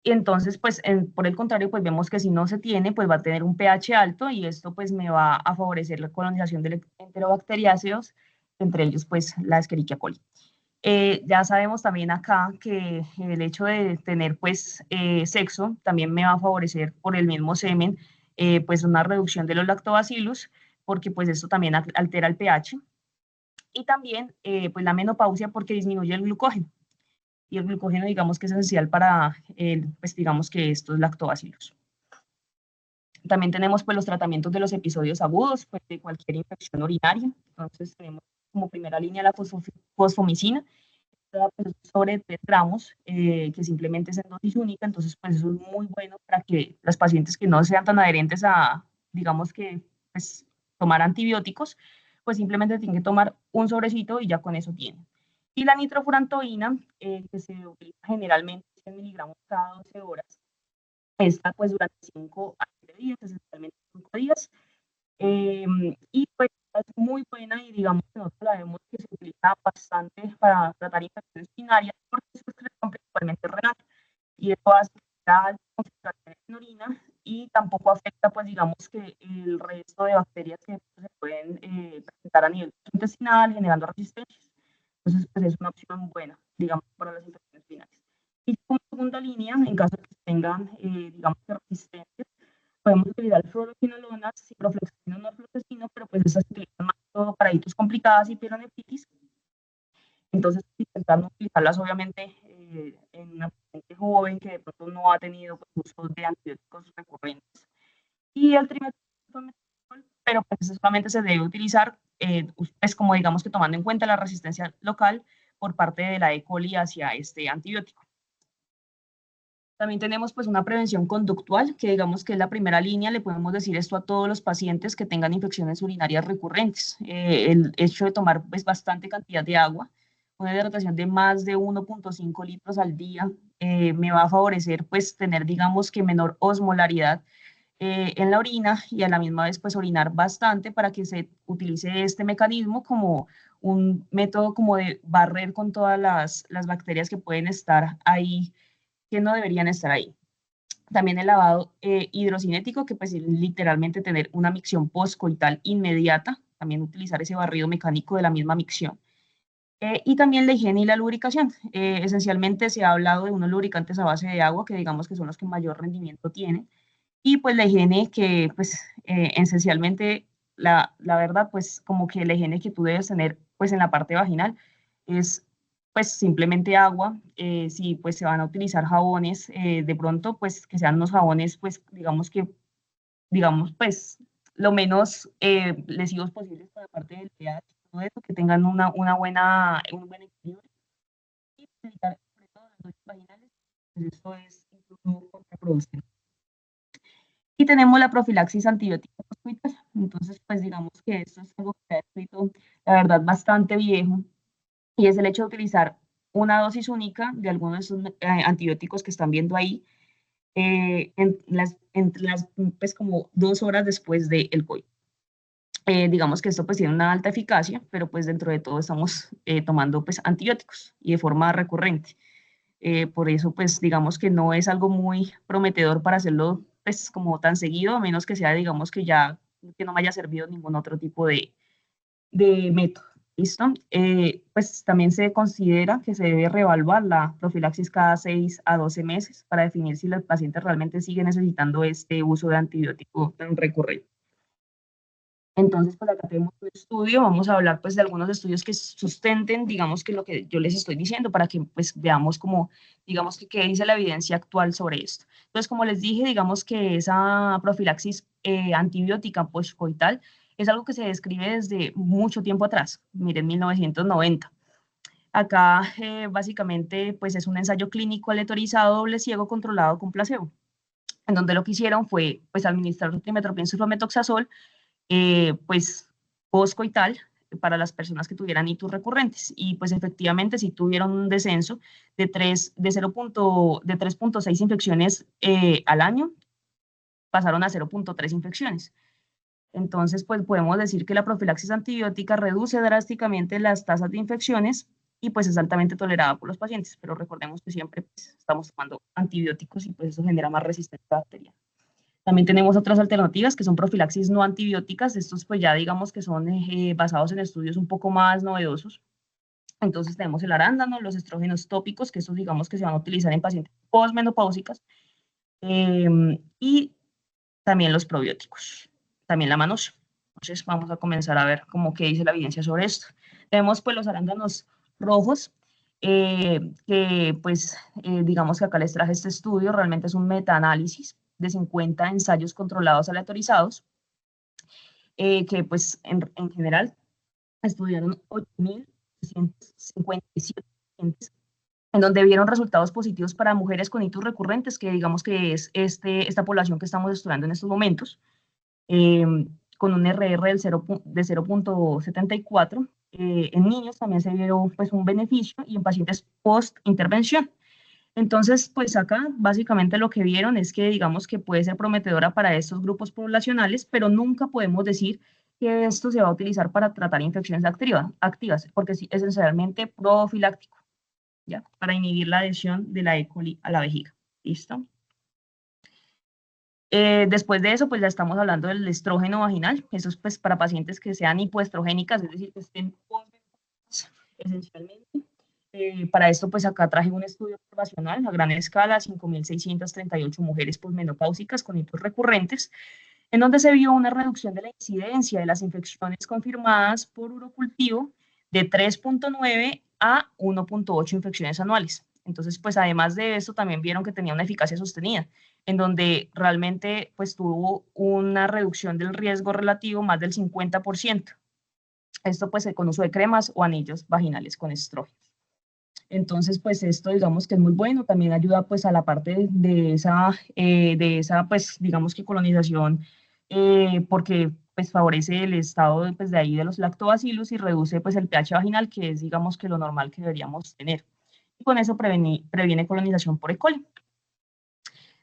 Speaker 5: Y entonces, pues, por el contrario, pues vemos que si no se tiene, pues va a tener un pH alto y esto pues me va a favorecer la colonización de enterobacteriáceos, entre ellos pues la Escherichia coli. Ya sabemos también acá que el hecho de tener pues sexo también me va a favorecer por el mismo semen pues una reducción de los lactobacillus, porque pues esto también altera el pH. Y también pues la menopausia porque disminuye el glucógeno. Y el glucógeno, digamos que es esencial para, pues digamos que estos lactobacilos. También tenemos pues los tratamientos de los episodios agudos, pues de cualquier infección urinaria. Entonces tenemos como primera línea la fosfomicina, pues, sobre 3 gramos, que simplemente es en dosis única. Entonces pues eso es muy bueno para que las pacientes que no sean tan adherentes a, digamos que, pues tomar antibióticos, pues simplemente tienen que tomar un sobrecito y ya con eso tienen. Y la nitrofurantoína, que se utiliza generalmente 100 miligramos cada 12 horas, esta pues durante 5 a 7 días, esencialmente 5 días, y pues es muy buena y digamos que nosotros la vemos que se utiliza bastante para tratar infecciones urinarias porque es excreción principalmente renal y eso hace que haya altas concentraciones en orina y tampoco afecta pues digamos que el resto de bacterias que se pueden presentar a nivel intestinal generando resistencias. Entonces, pues es una opción buena, digamos, para las infecciones urinarias. Y como segunda línea, en caso de que tengan, digamos, resistencias, podemos utilizar fluoroquinolonas, ciprofloxacino, norfloxacino, pero pues esas se utilizan más que todo para hitos complicadas y pielonefritis. Entonces, intentar no utilizarlas, obviamente, en una paciente joven que de pronto no ha tenido pues, uso de antibióticos recurrentes. Y el trimetrol, pero pues solamente se debe utilizar, pues como digamos que tomando en cuenta la resistencia local por parte de la E. coli hacia este antibiótico. También tenemos pues una prevención conductual, que digamos que es la primera línea, le podemos decir esto a todos los pacientes que tengan infecciones urinarias recurrentes. El hecho de tomar pues bastante cantidad de agua, una hidratación de más de 1.5 litros al día, me va a favorecer pues tener digamos que menor osmolaridad en la orina y a la misma vez pues orinar bastante para que se utilice este mecanismo como un método como de barrer con todas las bacterias que pueden estar ahí, que no deberían estar ahí. También el lavado hidrocinético, que pues es literalmente tener una micción postcoital inmediata, también utilizar ese barrido mecánico de la misma micción. Y también la higiene y la lubricación. Esencialmente se ha hablado de unos lubricantes a base de agua, que digamos que son los que mayor rendimiento tienen. Y pues la higiene que pues esencialmente la verdad pues como que la higiene que tú debes tener pues en la parte vaginal es pues simplemente agua. Si pues se van a utilizar jabones, de pronto pues que sean unos jabones pues digamos pues lo menos lesivos posibles para la parte del pH, todo eso, que tengan un buen equilibrio y evitar sobre todo las dosis vaginales, pues esto es incluso contraproducente. Y tenemos la profilaxis antibiótica postcoital. Entonces, pues digamos que esto es algo que ha escrito, la verdad, bastante viejo, y es el hecho de utilizar una dosis única de algunos de esos antibióticos que están viendo ahí, entre las pues como 2 horas después del coito. Digamos que esto pues tiene una alta eficacia, pero pues dentro de todo estamos tomando pues antibióticos y de forma recurrente. Por eso, pues, digamos que no es algo muy prometedor para hacerlo, pues, como tan seguido, a menos que sea, digamos, que no me haya servido ningún otro tipo de método. ¿Listo? Pues también se considera que se debe reevaluar la profilaxis cada 6 a 12 meses para definir si el paciente realmente sigue necesitando este uso de antibiótico tan recurrente. Entonces, pues acá tenemos un estudio, vamos a hablar pues de algunos estudios que sustenten, digamos que lo que yo les estoy diciendo para que pues veamos como, digamos que qué dice la evidencia actual sobre esto. Entonces, como les dije, digamos que esa profilaxis antibiótica postcoital es algo que se describe desde mucho tiempo atrás, miren, 1990. Acá básicamente pues es un ensayo clínico aleatorizado doble ciego controlado con placebo, en donde lo que hicieron fue pues administrar trimethoprim sulfametoxazol pues postcoital para las personas que tuvieran hitos recurrentes y pues efectivamente sí tuvieron un descenso de 3.6 infecciones al año, pasaron a 0.3 infecciones. Entonces, pues podemos decir que la profilaxis antibiótica reduce drásticamente las tasas de infecciones y pues es altamente tolerada por los pacientes, pero recordemos que siempre pues, estamos tomando antibióticos y pues eso genera más resistencia bacteriana. También tenemos otras alternativas que son profilaxis no antibióticas. Estos pues ya digamos que son basados en estudios un poco más novedosos. Entonces tenemos el arándano, los estrógenos tópicos, que estos digamos que se van a utilizar en pacientes posmenopáusicas. Y también los probióticos, también la manosa. Entonces vamos a comenzar a ver cómo que dice la evidencia sobre esto. Tenemos pues los arándanos rojos, que pues digamos que acá les traje este estudio, realmente es un metaanálisis de 50 ensayos controlados aleatorizados, que pues en general estudiaron 8.357 pacientes, en donde vieron resultados positivos para mujeres con hitos recurrentes, que digamos que es esta población que estamos estudiando en estos momentos, con un RR de 0.74. En niños también se vio pues un beneficio y en pacientes post-intervención. Entonces, pues acá básicamente lo que vieron es que digamos que puede ser prometedora para estos grupos poblacionales, pero nunca podemos decir que esto se va a utilizar para tratar infecciones activas, porque es esencialmente profiláctico, ¿ya? Para inhibir la adhesión de la E. coli a la vejiga. ¿Listo? Después de eso, pues ya estamos hablando del estrógeno vaginal. Eso es pues para pacientes que sean hipoestrogénicas, es decir, que estén esencialmente. Para esto, pues acá traje un estudio observacional a gran escala, 5.638 mujeres posmenopáusicas con hitos recurrentes, en donde se vio una reducción de la incidencia de las infecciones confirmadas por urocultivo de 3.9 a 1.8 infecciones anuales. Entonces, pues además de esto, también vieron que tenía una eficacia sostenida, en donde realmente pues tuvo una reducción del riesgo relativo más del 50%. Esto pues con uso de cremas o anillos vaginales con estrógenos. Entonces, pues esto digamos que es muy bueno, también ayuda pues a la parte de esa pues digamos que colonización, porque pues favorece el estado pues, de ahí de los lactobacillus y reduce pues el pH vaginal, que es digamos que lo normal que deberíamos tener. Y con eso previene colonización por E. coli.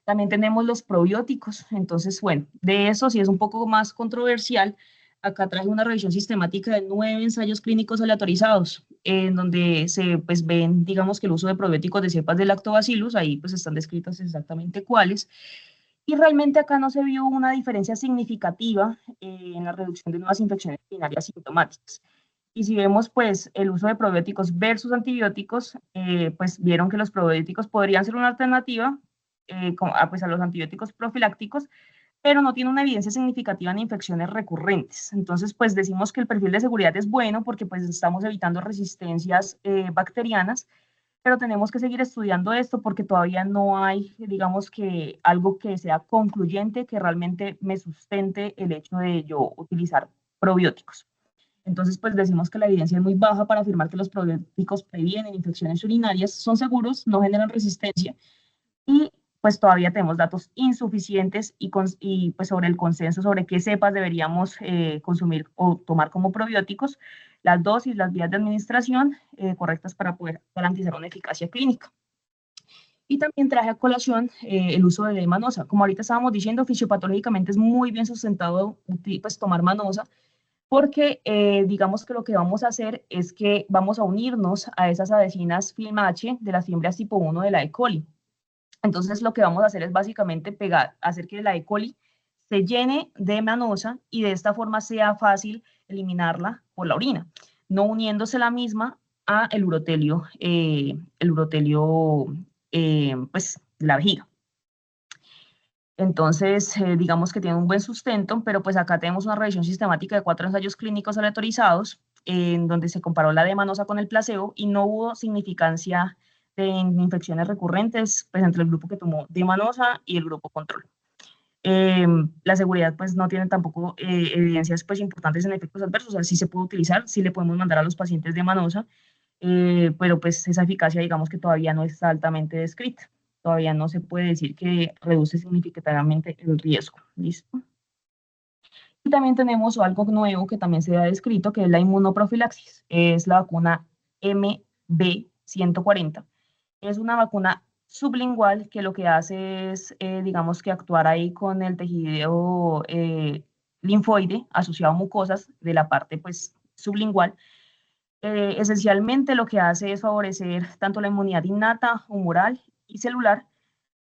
Speaker 5: También tenemos los probióticos, entonces bueno, de eso sí es un poco más controversial. Acá traje una revisión sistemática de 9 ensayos clínicos aleatorizados, en donde se pues, ven, digamos, que el uso de probióticos de cepas de lactobacillus, ahí pues están descritas exactamente cuáles, y realmente acá no se vio una diferencia significativa en la reducción de nuevas infecciones urinarias sintomáticas. Y si vemos pues el uso de probióticos versus antibióticos, pues vieron que los probióticos podrían ser una alternativa pues a los antibióticos profilácticos, pero no tiene una evidencia significativa en infecciones recurrentes. Entonces, pues decimos que el perfil de seguridad es bueno porque pues estamos evitando resistencias bacterianas, pero tenemos que seguir estudiando esto porque todavía no hay, digamos que algo que sea concluyente, que realmente me sustente el hecho de yo utilizar probióticos. Entonces, pues decimos que la evidencia es muy baja para afirmar que los probióticos previenen infecciones urinarias, son seguros, no generan resistencia y pues todavía tenemos datos insuficientes y pues sobre el consenso sobre qué cepas deberíamos consumir o tomar como probióticos, las dosis, las vías de administración correctas para poder garantizar una eficacia clínica. Y también traje a colación el uso de manosa. Como ahorita estábamos diciendo, fisiopatológicamente es muy bien sustentado pues, tomar manosa, porque digamos que lo que vamos a hacer es que vamos a unirnos a esas adhesinas film H de las fiembres tipo 1 de la E. coli. Entonces lo que vamos a hacer es básicamente hacer que la E. coli se llene de manosa y de esta forma sea fácil eliminarla por la orina. no uniéndose la misma a el urotelio, pues, de la vejiga. Entonces, digamos que tiene un buen sustento, pero pues acá tenemos una revisión sistemática de 4 ensayos clínicos aleatorizados, en donde se comparó la D-manosa con el placebo y no hubo significancia de infecciones recurrentes pues, entre el grupo que tomó D-manosa y el grupo control. La seguridad pues no tiene tampoco evidencias pues importantes en efectos adversos, o sea, sí se puede utilizar, sí le podemos mandar a los pacientes D-manosa, pero pues esa eficacia digamos que todavía no está altamente descrita. Todavía no se puede decir que reduce significativamente el riesgo. ¿Listo? Y también tenemos algo nuevo que también se ha descrito, que es la inmunoprofilaxis. Es la vacuna MB140. Es una vacuna sublingual que lo que hace es, digamos que actuar ahí con el tejido linfoide asociado a mucosas de la parte pues sublingual. Esencialmente lo que hace es favorecer tanto la inmunidad innata, humoral y celular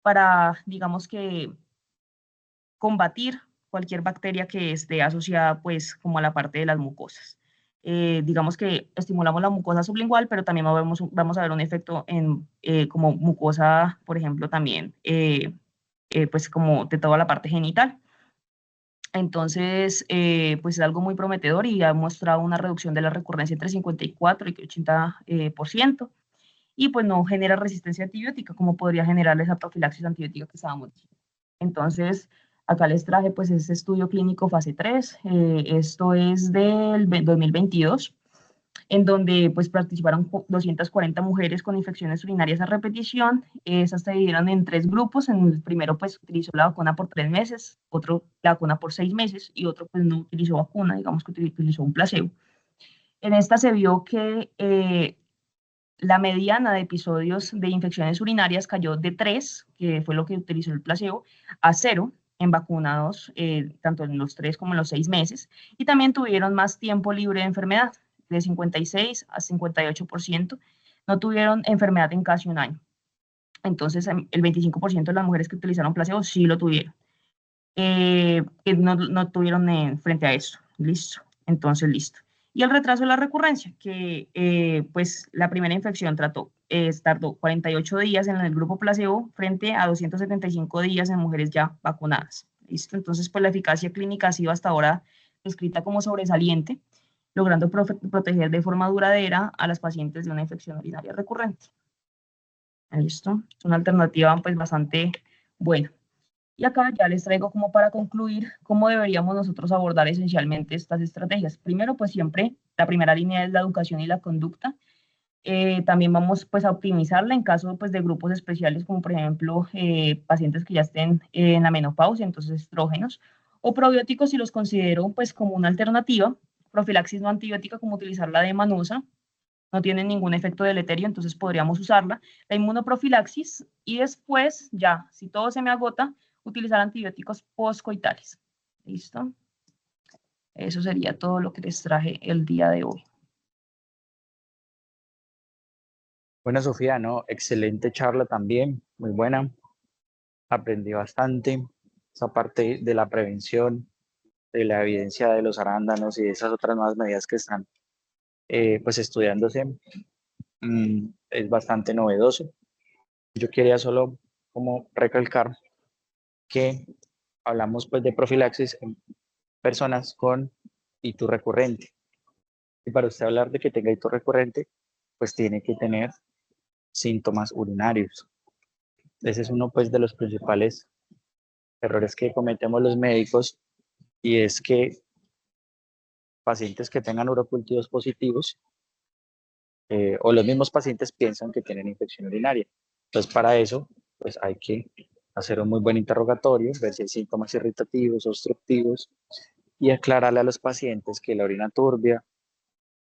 Speaker 5: para, digamos que, combatir cualquier bacteria que esté asociada, pues, como a la parte de las mucosas. Digamos que estimulamos la mucosa sublingual, pero también vamos a ver un efecto en como mucosa, por ejemplo, también, pues, como de toda la parte genital. Entonces, pues es algo muy prometedor y ha mostrado una reducción de la recurrencia entre 54 y 80%. Y pues no genera resistencia antibiótica, como podría generar esa profilaxis antibiótica que estábamos diciendo. Entonces, acá les traje pues ese estudio clínico fase 3, esto es del 2022, en donde pues participaron 240 mujeres con infecciones urinarias a repetición. Esas se dividieron en 3 grupos. En el primero pues utilizó la vacuna por 3 meses, otro la vacuna por 6 meses y otro pues no utilizó vacuna, digamos que utilizó un placebo. En esta se vio que la mediana de episodios de infecciones urinarias cayó de 3, que fue lo que utilizó el placebo, a 0 en vacunados, tanto en los 3 como en los 6 meses, y también tuvieron más tiempo libre de enfermedad, de 56 a 58%, no tuvieron enfermedad en casi un año. Entonces, el 25% de las mujeres que utilizaron placebo sí lo tuvieron, que no tuvieron frente a eso. Listo. Entonces, listo. Y el retraso de la recurrencia, que pues la primera infección tardó 48 días en el grupo placebo frente a 275 días en mujeres ya vacunadas. ¿Listo? Entonces, pues la eficacia clínica ha sido hasta ahora descrita como sobresaliente, logrando proteger de forma duradera a las pacientes de una infección urinaria recurrente. ¿Listo? Es una alternativa pues bastante buena. Y acá ya les traigo como para concluir cómo deberíamos nosotros abordar esencialmente estas estrategias. Primero, pues siempre la primera línea es la educación y la conducta. También vamos pues a optimizarla en caso pues de grupos especiales como por ejemplo pacientes que ya estén en la menopausia, entonces estrógenos, o probióticos si los considero pues como una alternativa. Profilaxis no antibiótica como utilizar la D-manosa, no tiene ningún efecto deleterio, entonces podríamos usarla. La inmunoprofilaxis y después ya, si todo se me agota, utilizar antibióticos postcoitales. ¿Listo? Eso sería todo lo que les traje el día de hoy.
Speaker 3: Bueno, Sofía, ¿no? Excelente charla también, muy buena. Aprendí bastante esa parte de la prevención, de la evidencia de los arándanos y de esas otras nuevas medidas que están pues estudiándose. Es bastante novedoso. Yo quería solo como recalcar que hablamos pues de profilaxis en personas con hito recurrente. Y para usted hablar de que tenga hito recurrente, pues tiene que tener síntomas urinarios. Ese es uno pues de los principales errores que cometemos los médicos, y es que pacientes que tengan urocultivos positivos o los mismos pacientes piensan que tienen infección urinaria. Entonces, para eso, pues hay que hacer un muy buen interrogatorio, ver si hay síntomas irritativos, obstructivos, y aclararle a los pacientes que la orina turbia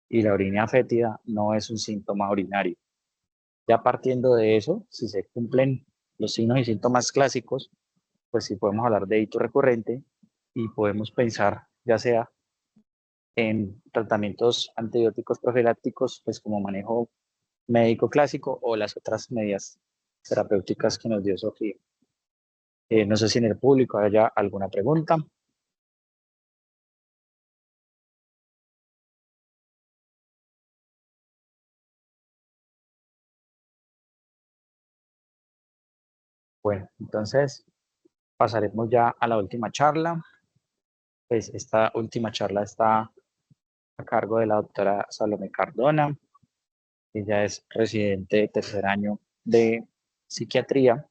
Speaker 3: y la orina fétida no es un síntoma urinario. Ya partiendo de eso, si se cumplen los signos y síntomas clásicos, pues sí podemos hablar de hito recurrente y podemos pensar ya sea en tratamientos antibióticos profilácticos, pues como manejo médico clásico, o las otras medidas terapéuticas que nos dio Sofía. No sé si en el público haya alguna pregunta. Bueno, entonces pasaremos ya a la última charla. Pues esta última charla está a cargo de la doctora Salomé Cardona. Ella es residente de tercer año de psiquiatría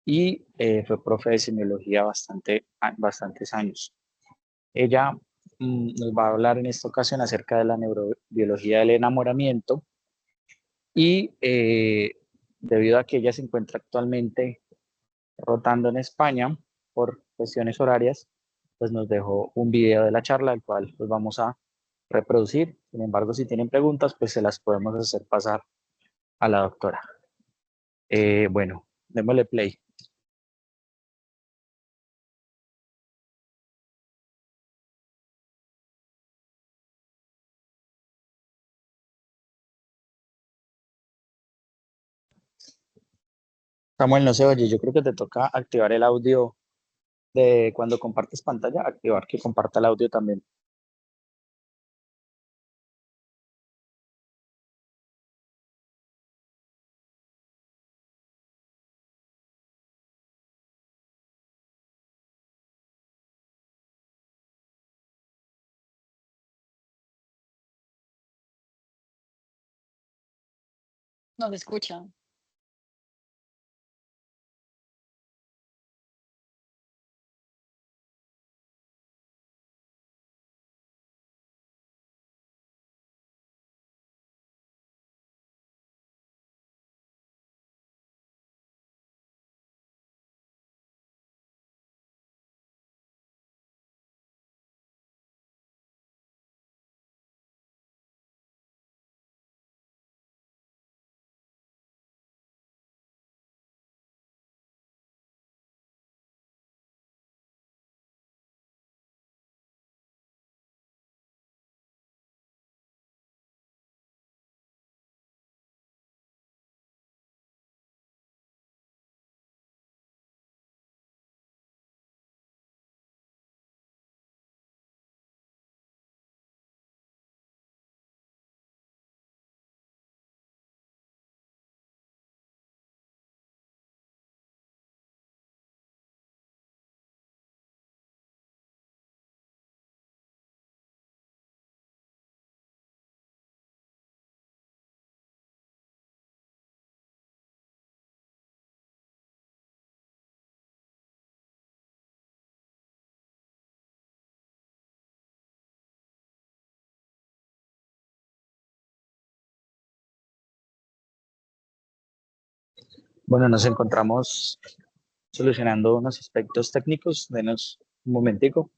Speaker 3: y fue profe de semiología bastantes años. Ella nos va a hablar en esta ocasión acerca de la neurobiología del enamoramiento y debido a que ella se encuentra actualmente rotando en España por cuestiones horarias, pues nos dejó un video de la charla, el cual pues vamos a reproducir. Sin embargo, si tienen preguntas, pues se las podemos hacer pasar a la doctora. Bueno, démosle play. Samuel, no se oye, yo creo que te toca activar el audio de cuando compartes pantalla, activar que comparta el audio también.
Speaker 6: No se escucha. Bueno, nos encontramos solucionando unos aspectos técnicos. Denos un momentico.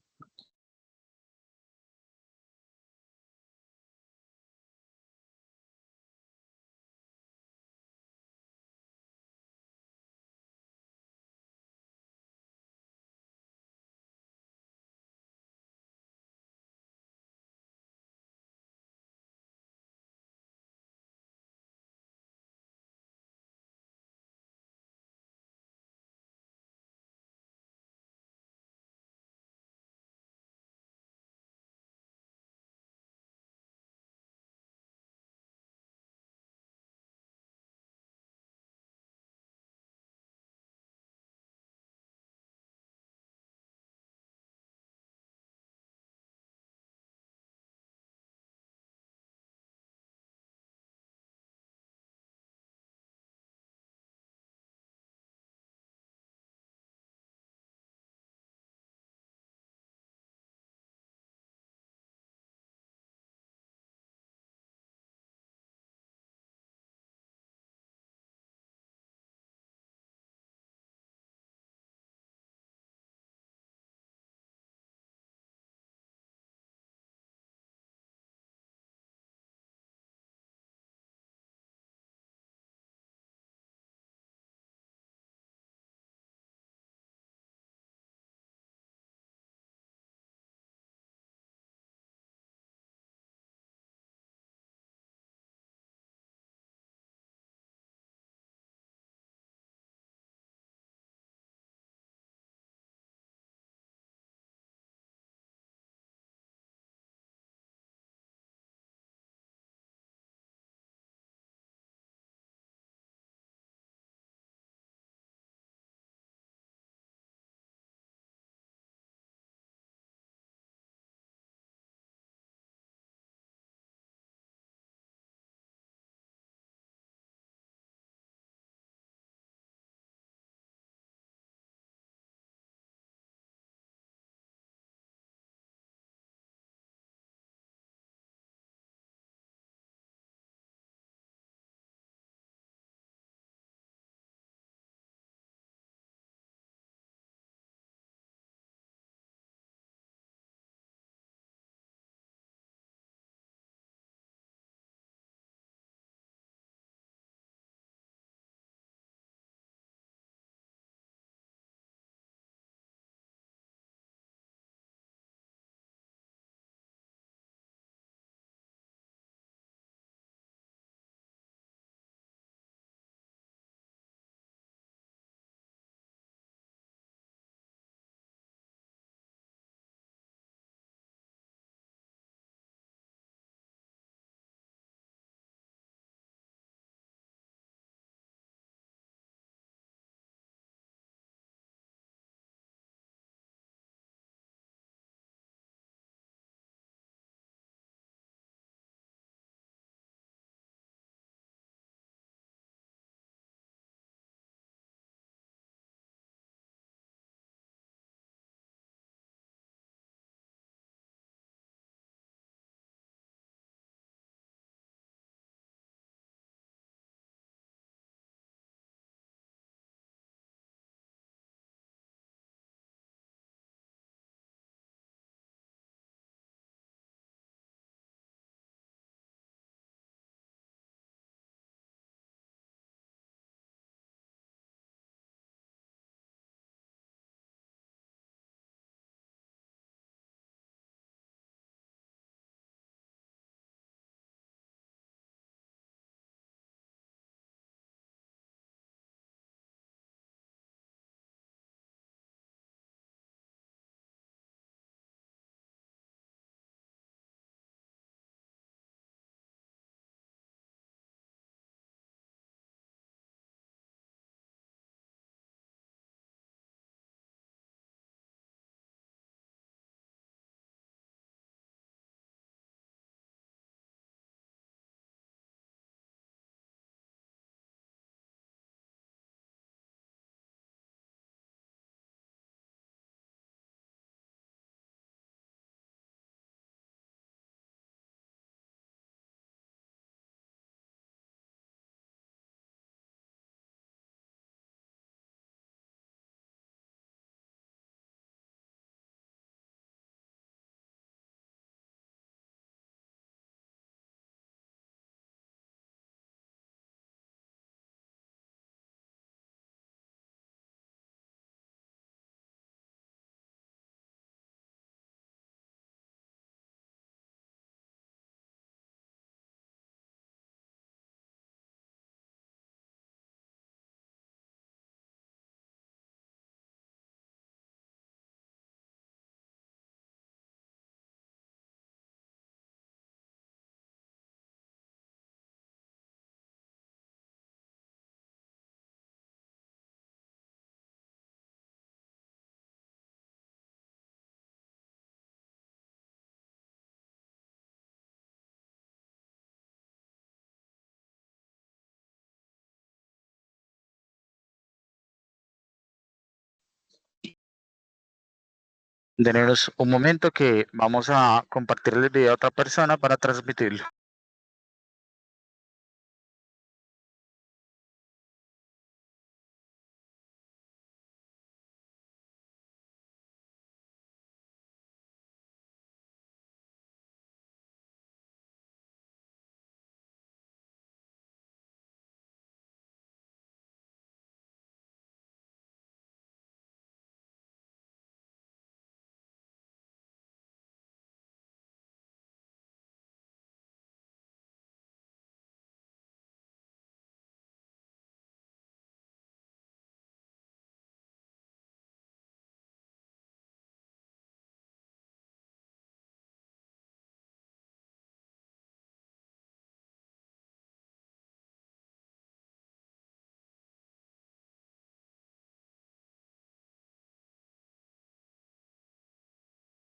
Speaker 3: Denos un momento que vamos a compartirle el video a otra persona para transmitirlo.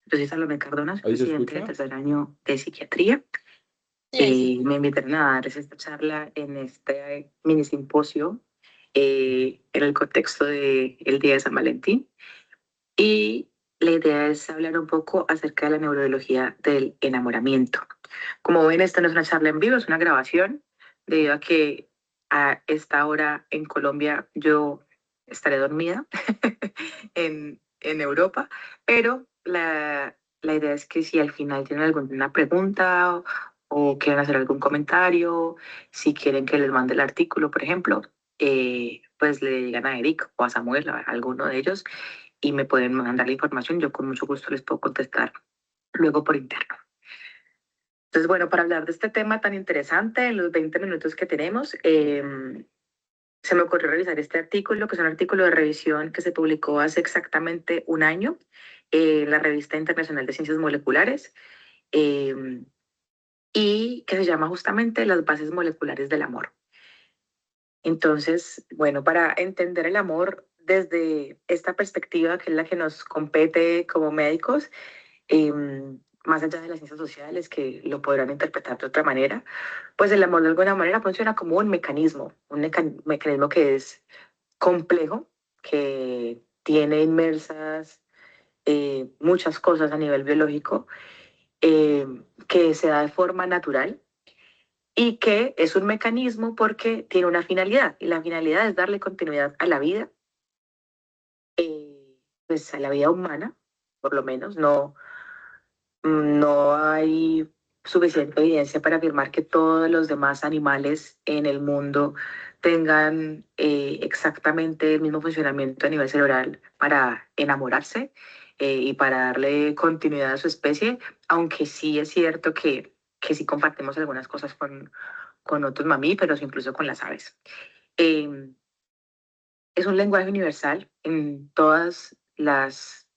Speaker 7: Yo soy Salomé Cardona, soy
Speaker 2: ¿Ahí se
Speaker 7: estudiante de
Speaker 2: escucha?
Speaker 7: tercer año de psiquiatría. Y me invitaron a darles esta charla en este mini simposio en el contexto del Día de San Valentín. Y la idea es hablar un poco acerca de la neurobiología del enamoramiento. Como ven, esta no es una charla en vivo, es una grabación, debido a que a esta hora en Colombia yo estaré dormida en Europa, pero la idea es que si al final tienen alguna pregunta o quieren hacer algún comentario, si quieren que les mande el artículo, por ejemplo, pues le digan a Eric o a Samuel, a alguno de ellos, y me pueden mandar la información. Yo con mucho gusto les puedo contestar luego por interno. Entonces, bueno, para hablar de este tema tan interesante, en los 20 minutos que tenemos, se me ocurrió realizar este artículo, que es un artículo de revisión que se publicó hace exactamente un año en la Revista Internacional de Ciencias Moleculares, y que se llama justamente Las bases moleculares del amor. Entonces, bueno, para entender el amor desde esta perspectiva, que es la que nos compete como médicos, más allá de las ciencias sociales que lo podrán interpretar de otra manera, pues el amor de alguna manera funciona como un mecanismo, mecanismo que es complejo, que tiene inmersas muchas cosas a nivel biológico, que se da de forma natural y que es un mecanismo porque tiene una finalidad, y la finalidad es darle continuidad a la vida, pues a la vida humana, por lo menos. No hay suficiente evidencia para afirmar que todos los demás animales en el mundo tengan exactamente el mismo funcionamiento a nivel cerebral para enamorarse y para darle continuidad a su especie, aunque sí es cierto que sí compartimos algunas cosas con otros mamíferos, incluso con las aves. Es un lenguaje universal en todas las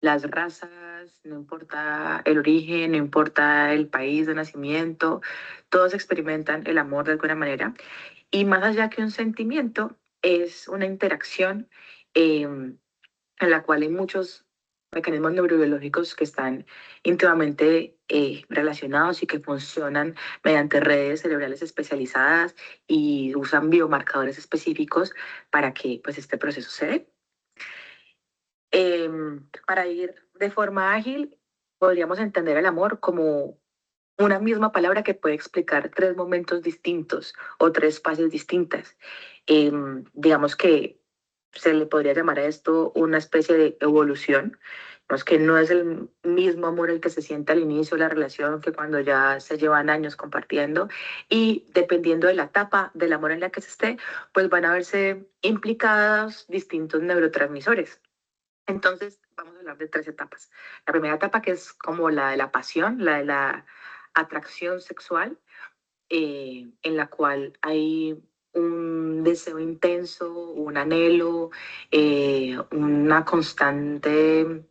Speaker 7: razas, no importa el origen, no importa el país de nacimiento, todos experimentan el amor de alguna manera. Y más allá que un sentimiento, es una interacción en la cual hay muchos mecanismos neurobiológicos que están íntimamente relacionados y que funcionan mediante redes cerebrales especializadas y usan biomarcadores específicos para que pues, este proceso se dé. Para ir de forma ágil, podríamos entender el amor como una misma palabra que puede explicar tres momentos distintos o tres fases distintas. Digamos que se le podría llamar a esto una especie de evolución. Digamos que no es el mismo amor el que se siente al inicio de la relación que cuando ya se llevan años compartiendo, y dependiendo de la etapa del amor en la que se esté, pues van a verse implicados distintos neurotransmisores. Entonces, vamos a hablar de tres etapas. La primera etapa, que es como la de la pasión, la de la atracción sexual, en la cual hay un deseo intenso, un anhelo, una constante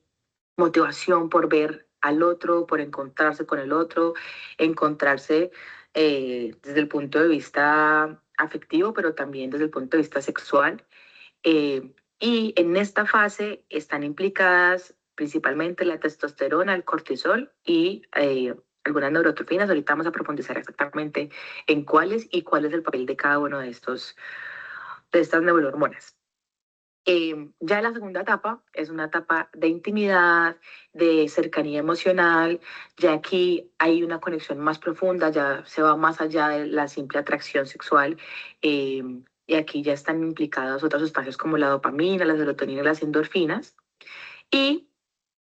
Speaker 7: motivación por ver al otro, por encontrarse con el otro, encontrarse desde el punto de vista afectivo, pero también desde el punto de vista sexual. Y en esta fase están implicadas principalmente la testosterona, el cortisol y algunas neurotrofinas. Ahorita vamos a profundizar exactamente en cuáles y cuál es el papel de cada uno de estas neurohormonas. Ya la segunda etapa es una etapa de intimidad, de cercanía emocional, ya aquí hay una conexión más profunda, ya se va más allá de la simple atracción sexual, y aquí ya están implicadas otras sustancias como la dopamina, la serotonina y las endorfinas. Y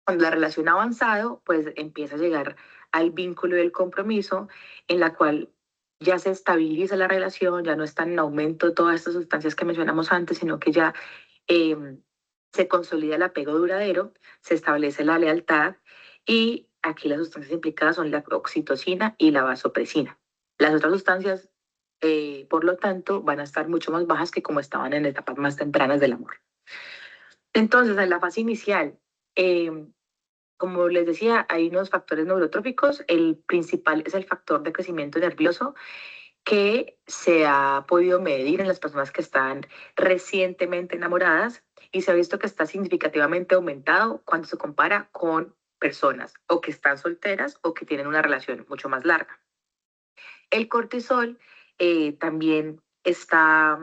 Speaker 7: cuando la relación ha avanzado, pues empieza a llegar al vínculo y el compromiso, en la cual ya se estabiliza la relación, ya no están en aumento todas estas sustancias que mencionamos antes, sino que ya eh, se consolida el apego duradero, se establece la lealtad y aquí las sustancias implicadas son la oxitocina y la vasopresina. Las otras sustancias, por lo tanto, van a estar mucho más bajas que como estaban en etapas más tempranas del amor. Entonces, en la fase inicial, eh, como les decía, hay unos factores neurotrópicos. El principal es el factor de crecimiento nervioso que se ha podido medir en las personas que están recientemente enamoradas y se ha visto que está significativamente aumentado cuando se compara con personas o que están solteras o que tienen una relación mucho más larga. El cortisol también está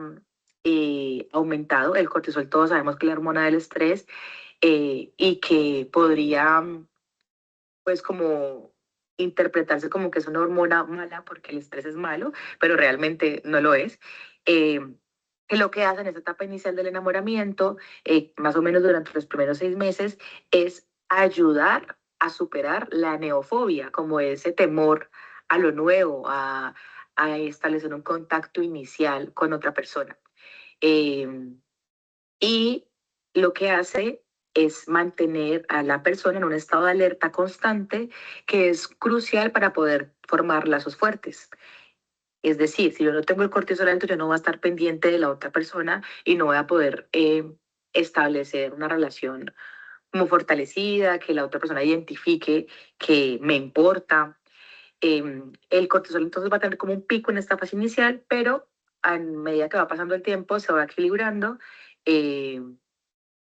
Speaker 7: aumentado. El cortisol, todos sabemos que es la hormona del estrés, y que podría, pues, como interpretarse como que es una hormona mala porque el estrés es malo, pero realmente no lo es. Eh, que lo que hace en esa etapa inicial del enamoramiento, más o menos durante los primeros 6 meses, es ayudar a superar la neofobia, como ese temor a lo nuevo, a establecer un contacto inicial con otra persona. Eh, y lo que hace es mantener a la persona en un estado de alerta constante que es crucial para poder formar lazos fuertes. Es decir, si yo no tengo el cortisol alto, yo no voy a estar pendiente de la otra persona y no voy a poder establecer una relación como fortalecida, que la otra persona identifique que me importa. El cortisol entonces va a tener como un pico en esta fase inicial, pero a medida que va pasando el tiempo se va equilibrando. eh,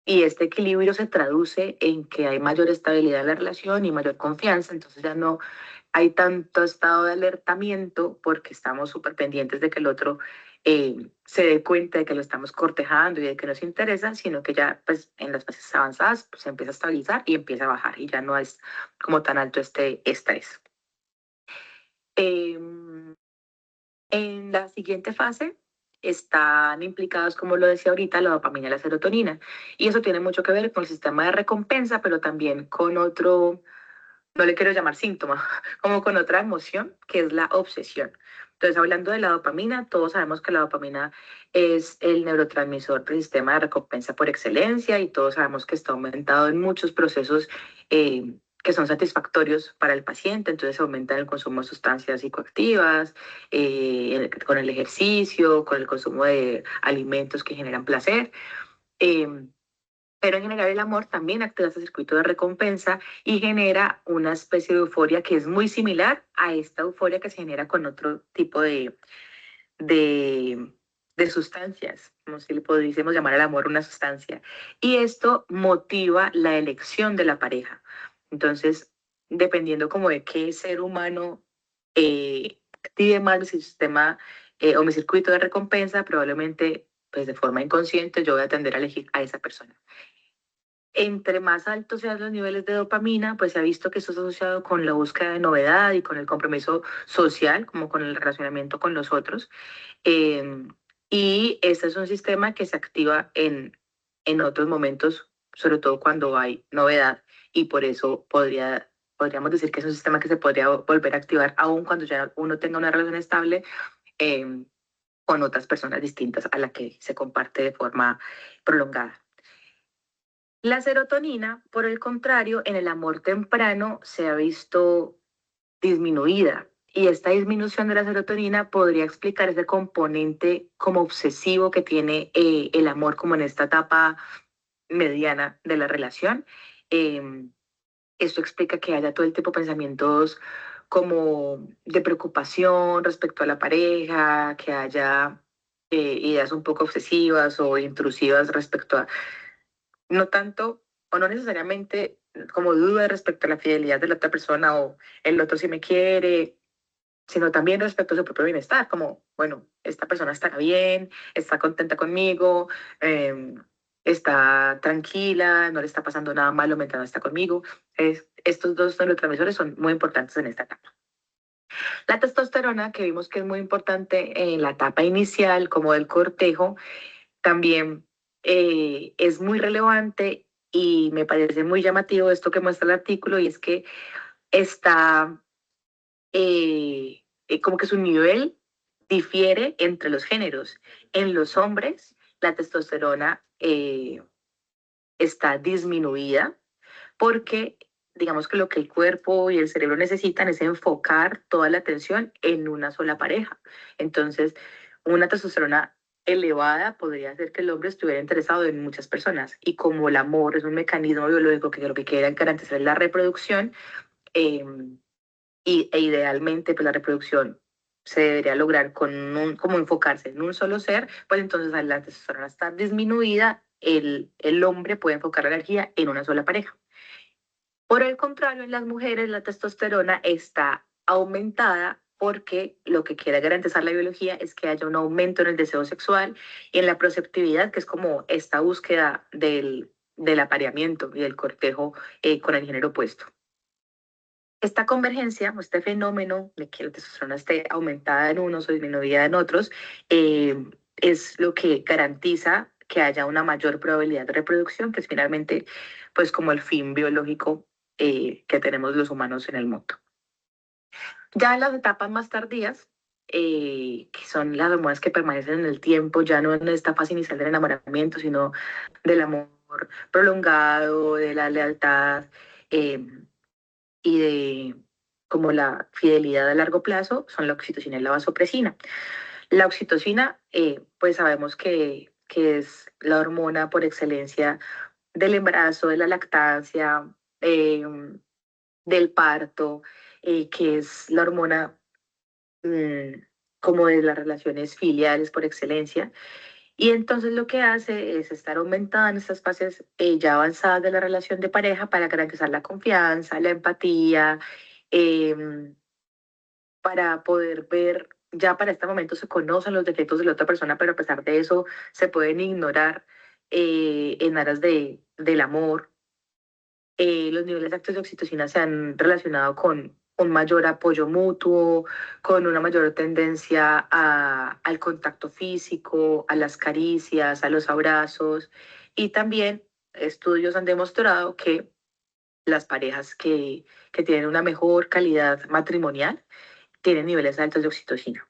Speaker 7: y este equilibrio se traduce en que hay mayor estabilidad en la relación y mayor confianza, entonces ya no hay tanto estado de alertamiento porque estamos súper pendientes de que el otro se dé cuenta de que lo estamos cortejando y de que nos interesa, sino que ya pues en las fases avanzadas pues, se empieza a estabilizar y empieza a bajar y ya no es como tan alto este estrés. En la siguiente fase están implicados, como lo decía ahorita, la dopamina y la serotonina. Y eso tiene mucho que ver con el sistema de recompensa, pero también con otro, no le quiero llamar síntoma, como con otra emoción, que es la obsesión. Entonces, hablando de la dopamina, todos sabemos que la dopamina es el neurotransmisor del sistema de recompensa por excelencia y todos sabemos que está aumentado en muchos procesos que son satisfactorios para el paciente. Entonces, aumenta el consumo de sustancias psicoactivas, con el ejercicio, con el consumo de alimentos que generan placer. Eh, pero en general el amor también activa ese circuito de recompensa y genera una especie de euforia que es muy similar a esta euforia que se genera con otro tipo de, de sustancias, como si le pudiésemos llamar al amor una sustancia. Y esto motiva la elección de la pareja. Entonces, dependiendo como de qué ser humano active más mi sistema o mi circuito de recompensa, probablemente pues de forma inconsciente yo voy a tender a elegir a esa persona. Entre más altos sean los niveles de dopamina, pues se ha visto que esto es asociado con la búsqueda de novedad y con el compromiso social, como con el relacionamiento con los otros. Eh, y este es un sistema que se activa en otros momentos, sobre todo cuando hay novedad, y por eso podríamos decir que es un sistema que se podría volver a activar aún cuando ya uno tenga una relación estable eh, con otras personas distintas a la que se comparte de forma prolongada. La serotonina, por el contrario, en el amor temprano se ha visto disminuida y esta disminución de la serotonina podría explicar ese componente como obsesivo que tiene el amor como en esta etapa mediana de la relación. Eh, Esto explica que haya todo el tipo de pensamientos como de preocupación respecto a la pareja, que haya ideas un poco obsesivas o intrusivas respecto a no tanto o no necesariamente como duda respecto a la fidelidad de la otra persona o el otro si me quiere, sino también respecto a su propio bienestar, como, bueno, esta persona estará bien, está contenta conmigo, está tranquila, no le está pasando nada malo mientras no está conmigo. Estos dos neurotransmisores son muy importantes en esta etapa. La testosterona, que vimos que es muy importante en la etapa inicial, como del cortejo, también es muy relevante y me parece muy llamativo esto que muestra el artículo, y es que está como que su nivel difiere entre los géneros. En los hombres, la testosterona está disminuida porque digamos que lo que el cuerpo y el cerebro necesitan es enfocar toda la atención en una sola pareja. Entonces, una testosterona elevada podría hacer que el hombre estuviera interesado en muchas personas. Y como el amor es un mecanismo biológico que lo que quiere garantizar es la reproducción, e idealmente pues la reproducción se debería lograr como enfocarse en un solo ser, pues entonces al la testosterona estar disminuida, el hombre puede enfocar la energía en una sola pareja. Por el contrario, en las mujeres la testosterona está aumentada porque lo que quiere garantizar la biología es que haya un aumento en el deseo sexual y en la proceptividad, que es como esta búsqueda del apareamiento y del cortejo con el género opuesto. Esta convergencia, este fenómeno de que la testosterona esté aumentada en unos o disminuida en otros, es lo que garantiza que haya una mayor probabilidad de reproducción, que es finalmente pues como el fin biológico que tenemos los humanos en el mundo. Ya en las etapas más tardías, que son las hormonas que permanecen en el tiempo, ya no en esta fase inicial del enamoramiento, sino del amor prolongado, de la lealtad, y de como la fidelidad a largo plazo, son la oxitocina y la vasopresina. La oxitocina, pues sabemos que es la hormona por excelencia del embarazo, de la lactancia, del parto, que es la hormona como de las relaciones filiales por excelencia. Y entonces lo que hace es estar aumentada en estas fases ya avanzadas de la relación de pareja para garantizar la confianza, la empatía, para poder ver, ya para este momento se conocen los defectos de la otra persona, pero a pesar de eso se pueden ignorar en aras del amor. Los niveles altos de oxitocina se han relacionado con un mayor apoyo mutuo, con una mayor tendencia al contacto físico, a las caricias, a los abrazos, y también estudios han demostrado que las parejas que tienen una mejor calidad matrimonial tienen niveles altos de oxitocina.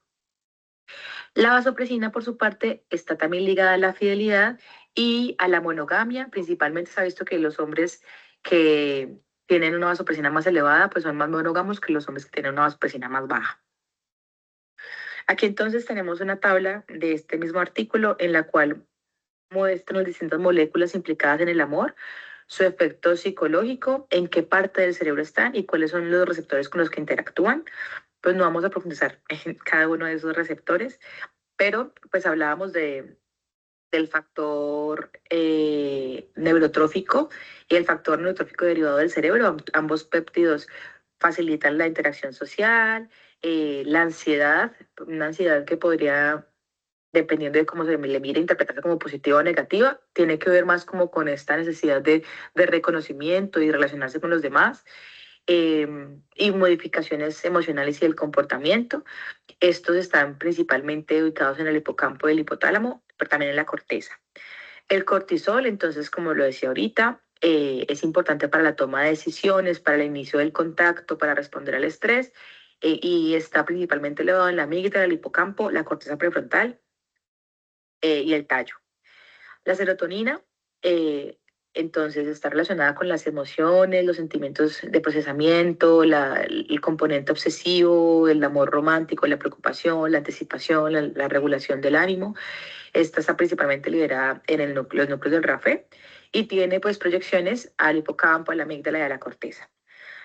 Speaker 7: La vasopresina, por su parte, está también ligada a la fidelidad y a la monogamia. Principalmente se ha visto que los hombres que tienen una vasopresina más elevada, pues son más monógamos que los hombres que tienen una vasopresina más baja. Aquí entonces tenemos una tabla de este mismo artículo en la cual muestran las distintas moléculas implicadas en el amor, su efecto psicológico, en qué parte del cerebro están y cuáles son los receptores con los que interactúan. Pues no vamos a profundizar en cada uno de esos receptores, pero pues hablábamos del factor neurotrófico y el factor neurotrófico derivado del cerebro. Ambos péptidos facilitan la interacción social, la ansiedad, una ansiedad que podría, dependiendo de cómo se le mire, interpretarse como positiva o negativa, tiene que ver más como con esta necesidad de reconocimiento y relacionarse con los demás, y modificaciones emocionales y el comportamiento. Estos están principalmente ubicados en el hipocampo del hipotálamo, pero también en la corteza. El cortisol, entonces, como lo decía ahorita, es importante para la toma de decisiones, para el inicio del contacto, para responder al estrés, y está principalmente elevado en la amígdala, el hipocampo, la corteza prefrontal y el tallo. La serotonina, entonces, está relacionada con las emociones, los sentimientos de procesamiento, el componente obsesivo, el amor romántico, la preocupación, la anticipación, la regulación del ánimo. Esta está principalmente liberada en los núcleos del RAFE y tiene pues proyecciones al hipocampo, a la amígdala y a la corteza.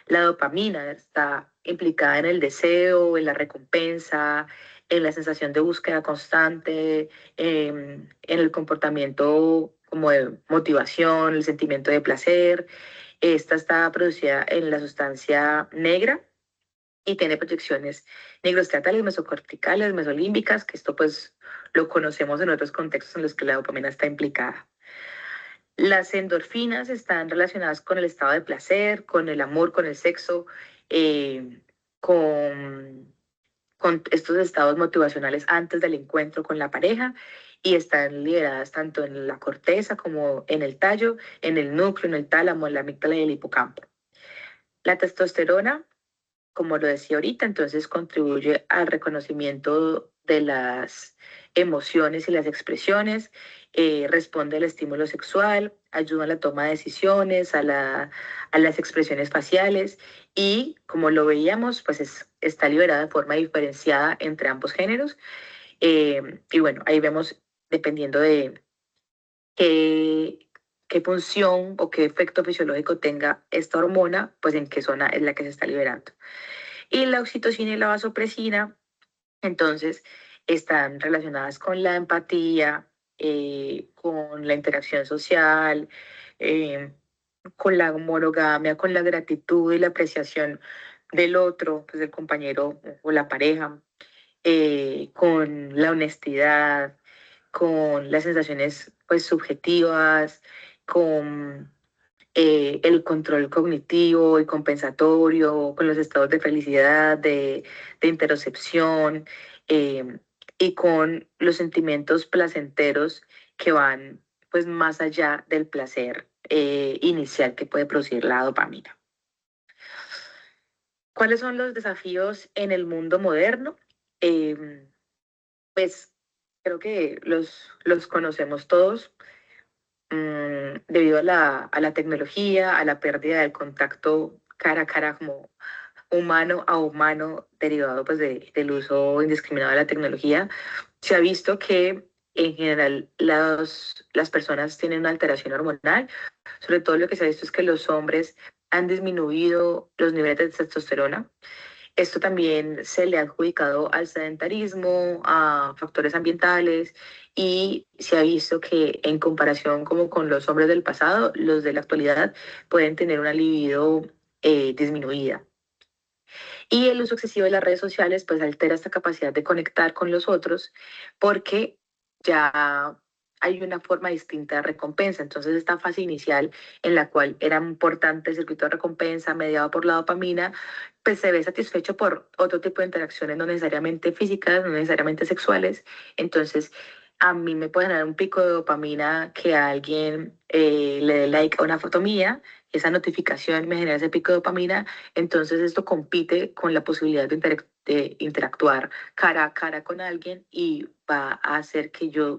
Speaker 7: La dopamina está implicada en el deseo, en la recompensa, en la sensación de búsqueda constante, en el comportamiento como de motivación, el sentimiento de placer. Esta está producida en la sustancia negra y tiene proyecciones negroestatales, mesocorticales, mesolímbicas, que esto pues lo conocemos en otros contextos en los que la dopamina está implicada. Las endorfinas están relacionadas con el estado de placer, con el amor, con el sexo, con estos estados motivacionales antes del encuentro con la pareja, y están lideradas tanto en la corteza como en el tallo, en el núcleo, en el tálamo, en la amígdala y el hipocampo. La testosterona, como lo decía ahorita, entonces contribuye al reconocimiento de las emociones y las expresiones, responde al estímulo sexual, ayuda a la toma de decisiones, a las expresiones faciales, y como lo veíamos, pues está liberada de forma diferenciada entre ambos géneros. Y bueno, ahí vemos, dependiendo de qué función o qué efecto fisiológico tenga esta hormona, pues en qué zona es la que se está liberando. Y la oxitocina y la vasopresina, entonces, están relacionadas con la empatía, con la interacción social, eh, con la monogamia, con la gratitud y la apreciación del otro, pues del compañero o la pareja, con la honestidad, con las sensaciones pues subjetivas, con el control cognitivo y compensatorio, con los estados de felicidad, de interocepción, y con los sentimientos placenteros que van pues más allá del placer inicial que puede producir la dopamina. ¿Cuáles son los desafíos en el mundo moderno? Pues creo que los conocemos todos. Debido a la tecnología, a la pérdida del contacto cara a cara como humano a humano, derivado pues del uso indiscriminado de la tecnología, se ha visto que en general las personas tienen una alteración hormonal. Sobre todo lo que se ha visto es que los hombres han disminuido los niveles de testosterona. Esto también se le ha adjudicado al sedentarismo, a factores ambientales, y se ha visto que en comparación como con los hombres del pasado, los de la actualidad pueden tener una libido disminuida. Y el uso excesivo de las redes sociales pues altera esta capacidad de conectar con los otros, porque ya hay una forma distinta de recompensa. Entonces esta fase inicial en la cual era importante el circuito de recompensa mediado por la dopamina, pues se ve satisfecho por otro tipo de interacciones no necesariamente físicas, no necesariamente sexuales. Entonces a mí me puede dar un pico de dopamina que a alguien le dé like a una foto mía, esa notificación me genera ese pico de dopamina. Entonces esto compite con la posibilidad de interactuar cara a cara con alguien, y va a hacer que yo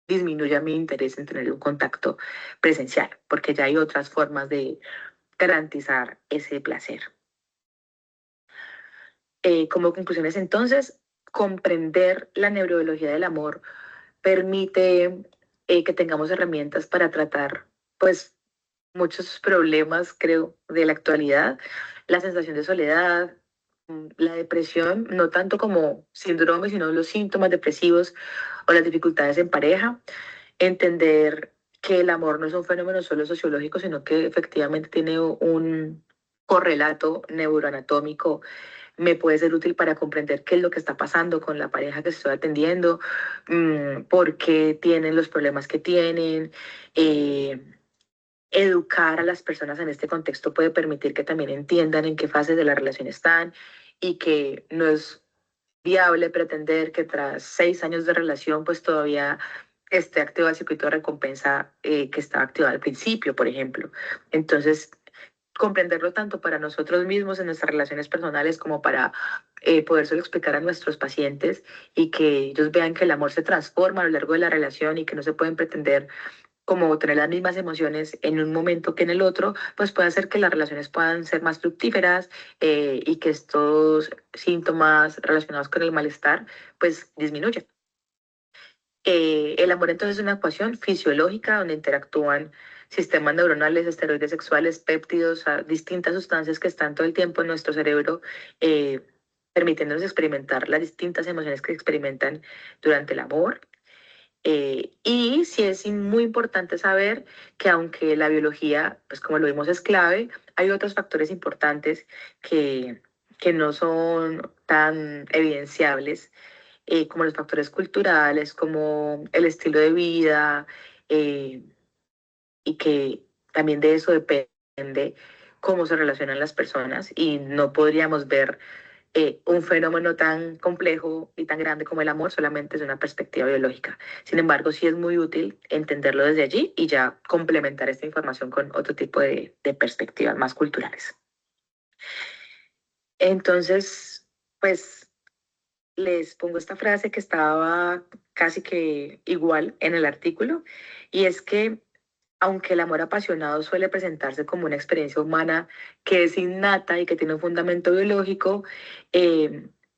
Speaker 7: disminuya mi interés en tener un contacto presencial, porque ya hay otras formas de garantizar ese placer. Como conclusiones entonces, comprender la neurobiología del amor permite que tengamos herramientas para tratar pues muchos problemas, creo, de la actualidad: la sensación de soledad, la depresión, no tanto como síndrome, sino los síntomas depresivos o las dificultades en pareja; entender que el amor no es un fenómeno solo sociológico, sino que efectivamente tiene un correlato neuroanatómico. Me puede ser útil para comprender qué es lo que está pasando con la pareja que estoy atendiendo, por qué tienen los problemas que tienen. Educar a las personas en este contexto puede permitir que también entiendan en qué fase de la relación están, y que no es viable pretender que tras 6 años de relación pues todavía esté activo el circuito de recompensa que estaba activado al principio, por ejemplo. Entonces, comprenderlo tanto para nosotros mismos en nuestras relaciones personales, como para podérselo explicar a nuestros pacientes, y que ellos vean que el amor se transforma a lo largo de la relación, y que no se pueden pretender como tener las mismas emociones en un momento que en el otro, pues puede hacer que las relaciones puedan ser más fructíferas, y que estos síntomas relacionados con el malestar pues disminuyan. El amor entonces es una ecuación fisiológica donde interactúan sistemas neuronales, esteroides sexuales, péptidos, distintas sustancias que están todo el tiempo en nuestro cerebro, permitiéndonos experimentar las distintas emociones que experimentan durante el amor. Y sí es muy importante saber que aunque la biología, pues como lo vimos, es clave, hay otros factores importantes que no son tan evidenciables, como los factores culturales, como el estilo de vida, eh, y que también de eso depende cómo se relacionan las personas y no podríamos ver un fenómeno tan complejo y tan grande como el amor solamente desde una perspectiva biológica. Sin embargo, sí es muy útil entenderlo desde allí y ya complementar esta información con otro tipo de perspectivas más culturales. Entonces, pues les pongo esta frase que estaba casi que igual en el artículo, y es que aunque el amor apasionado suele presentarse como una experiencia humana que es innata y que tiene un fundamento biológico,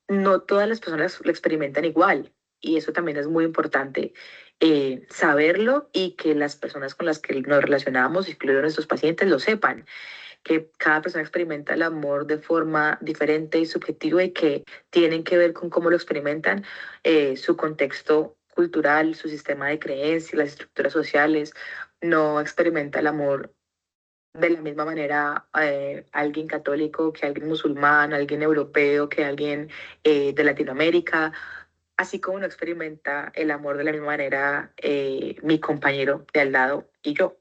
Speaker 7: no todas las personas lo experimentan igual. Y eso también es muy importante saberlo y que las personas con las que nos relacionamos, incluidos nuestros pacientes, lo sepan, que cada persona experimenta el amor de forma diferente y subjetiva y que tienen que ver con cómo lo experimentan, su contexto cultural, su sistema de creencias, las estructuras sociales. No experimenta el amor de la misma manera alguien católico que alguien musulmán, alguien europeo que alguien de Latinoamérica, así como no experimenta el amor de la misma manera mi compañero de al lado y yo.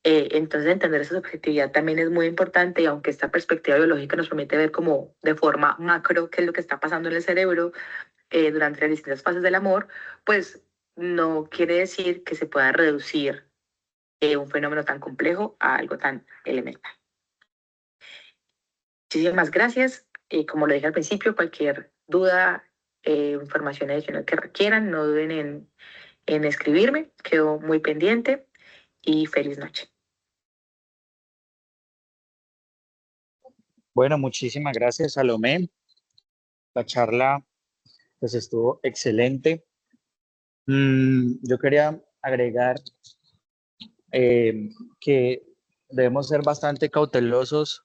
Speaker 7: Entonces entender esa subjetividad también es muy importante, y aunque esta perspectiva biológica nos permite ver como de forma macro qué es lo que está pasando en el cerebro durante las distintas fases del amor, pues no quiere decir que se pueda reducir un fenómeno tan complejo a algo tan elemental. Muchísimas gracias. Como lo dije al principio, cualquier duda, información adicional que requieran, no duden en escribirme. Quedo muy pendiente y feliz noche.
Speaker 3: Bueno, muchísimas gracias, Salomé. La charla pues estuvo excelente. Yo quería agregar que debemos ser bastante cautelosos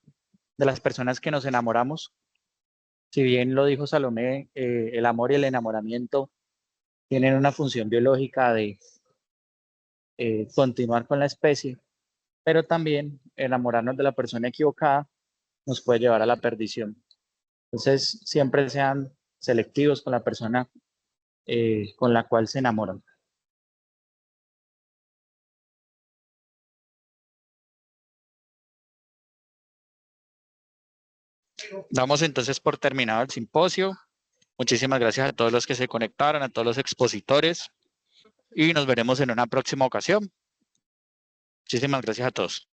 Speaker 3: de las personas que nos enamoramos. Si bien lo dijo Salomé, el amor y el enamoramiento tienen una función biológica de continuar con la especie, pero también enamorarnos de la persona equivocada nos puede llevar a la perdición. Entonces, siempre sean selectivos con la persona con la cual se enamoran. Damos entonces por terminado el simposio. Muchísimas gracias a todos los que se conectaron, a todos los expositores, y nos veremos en una próxima ocasión. Muchísimas gracias a todos.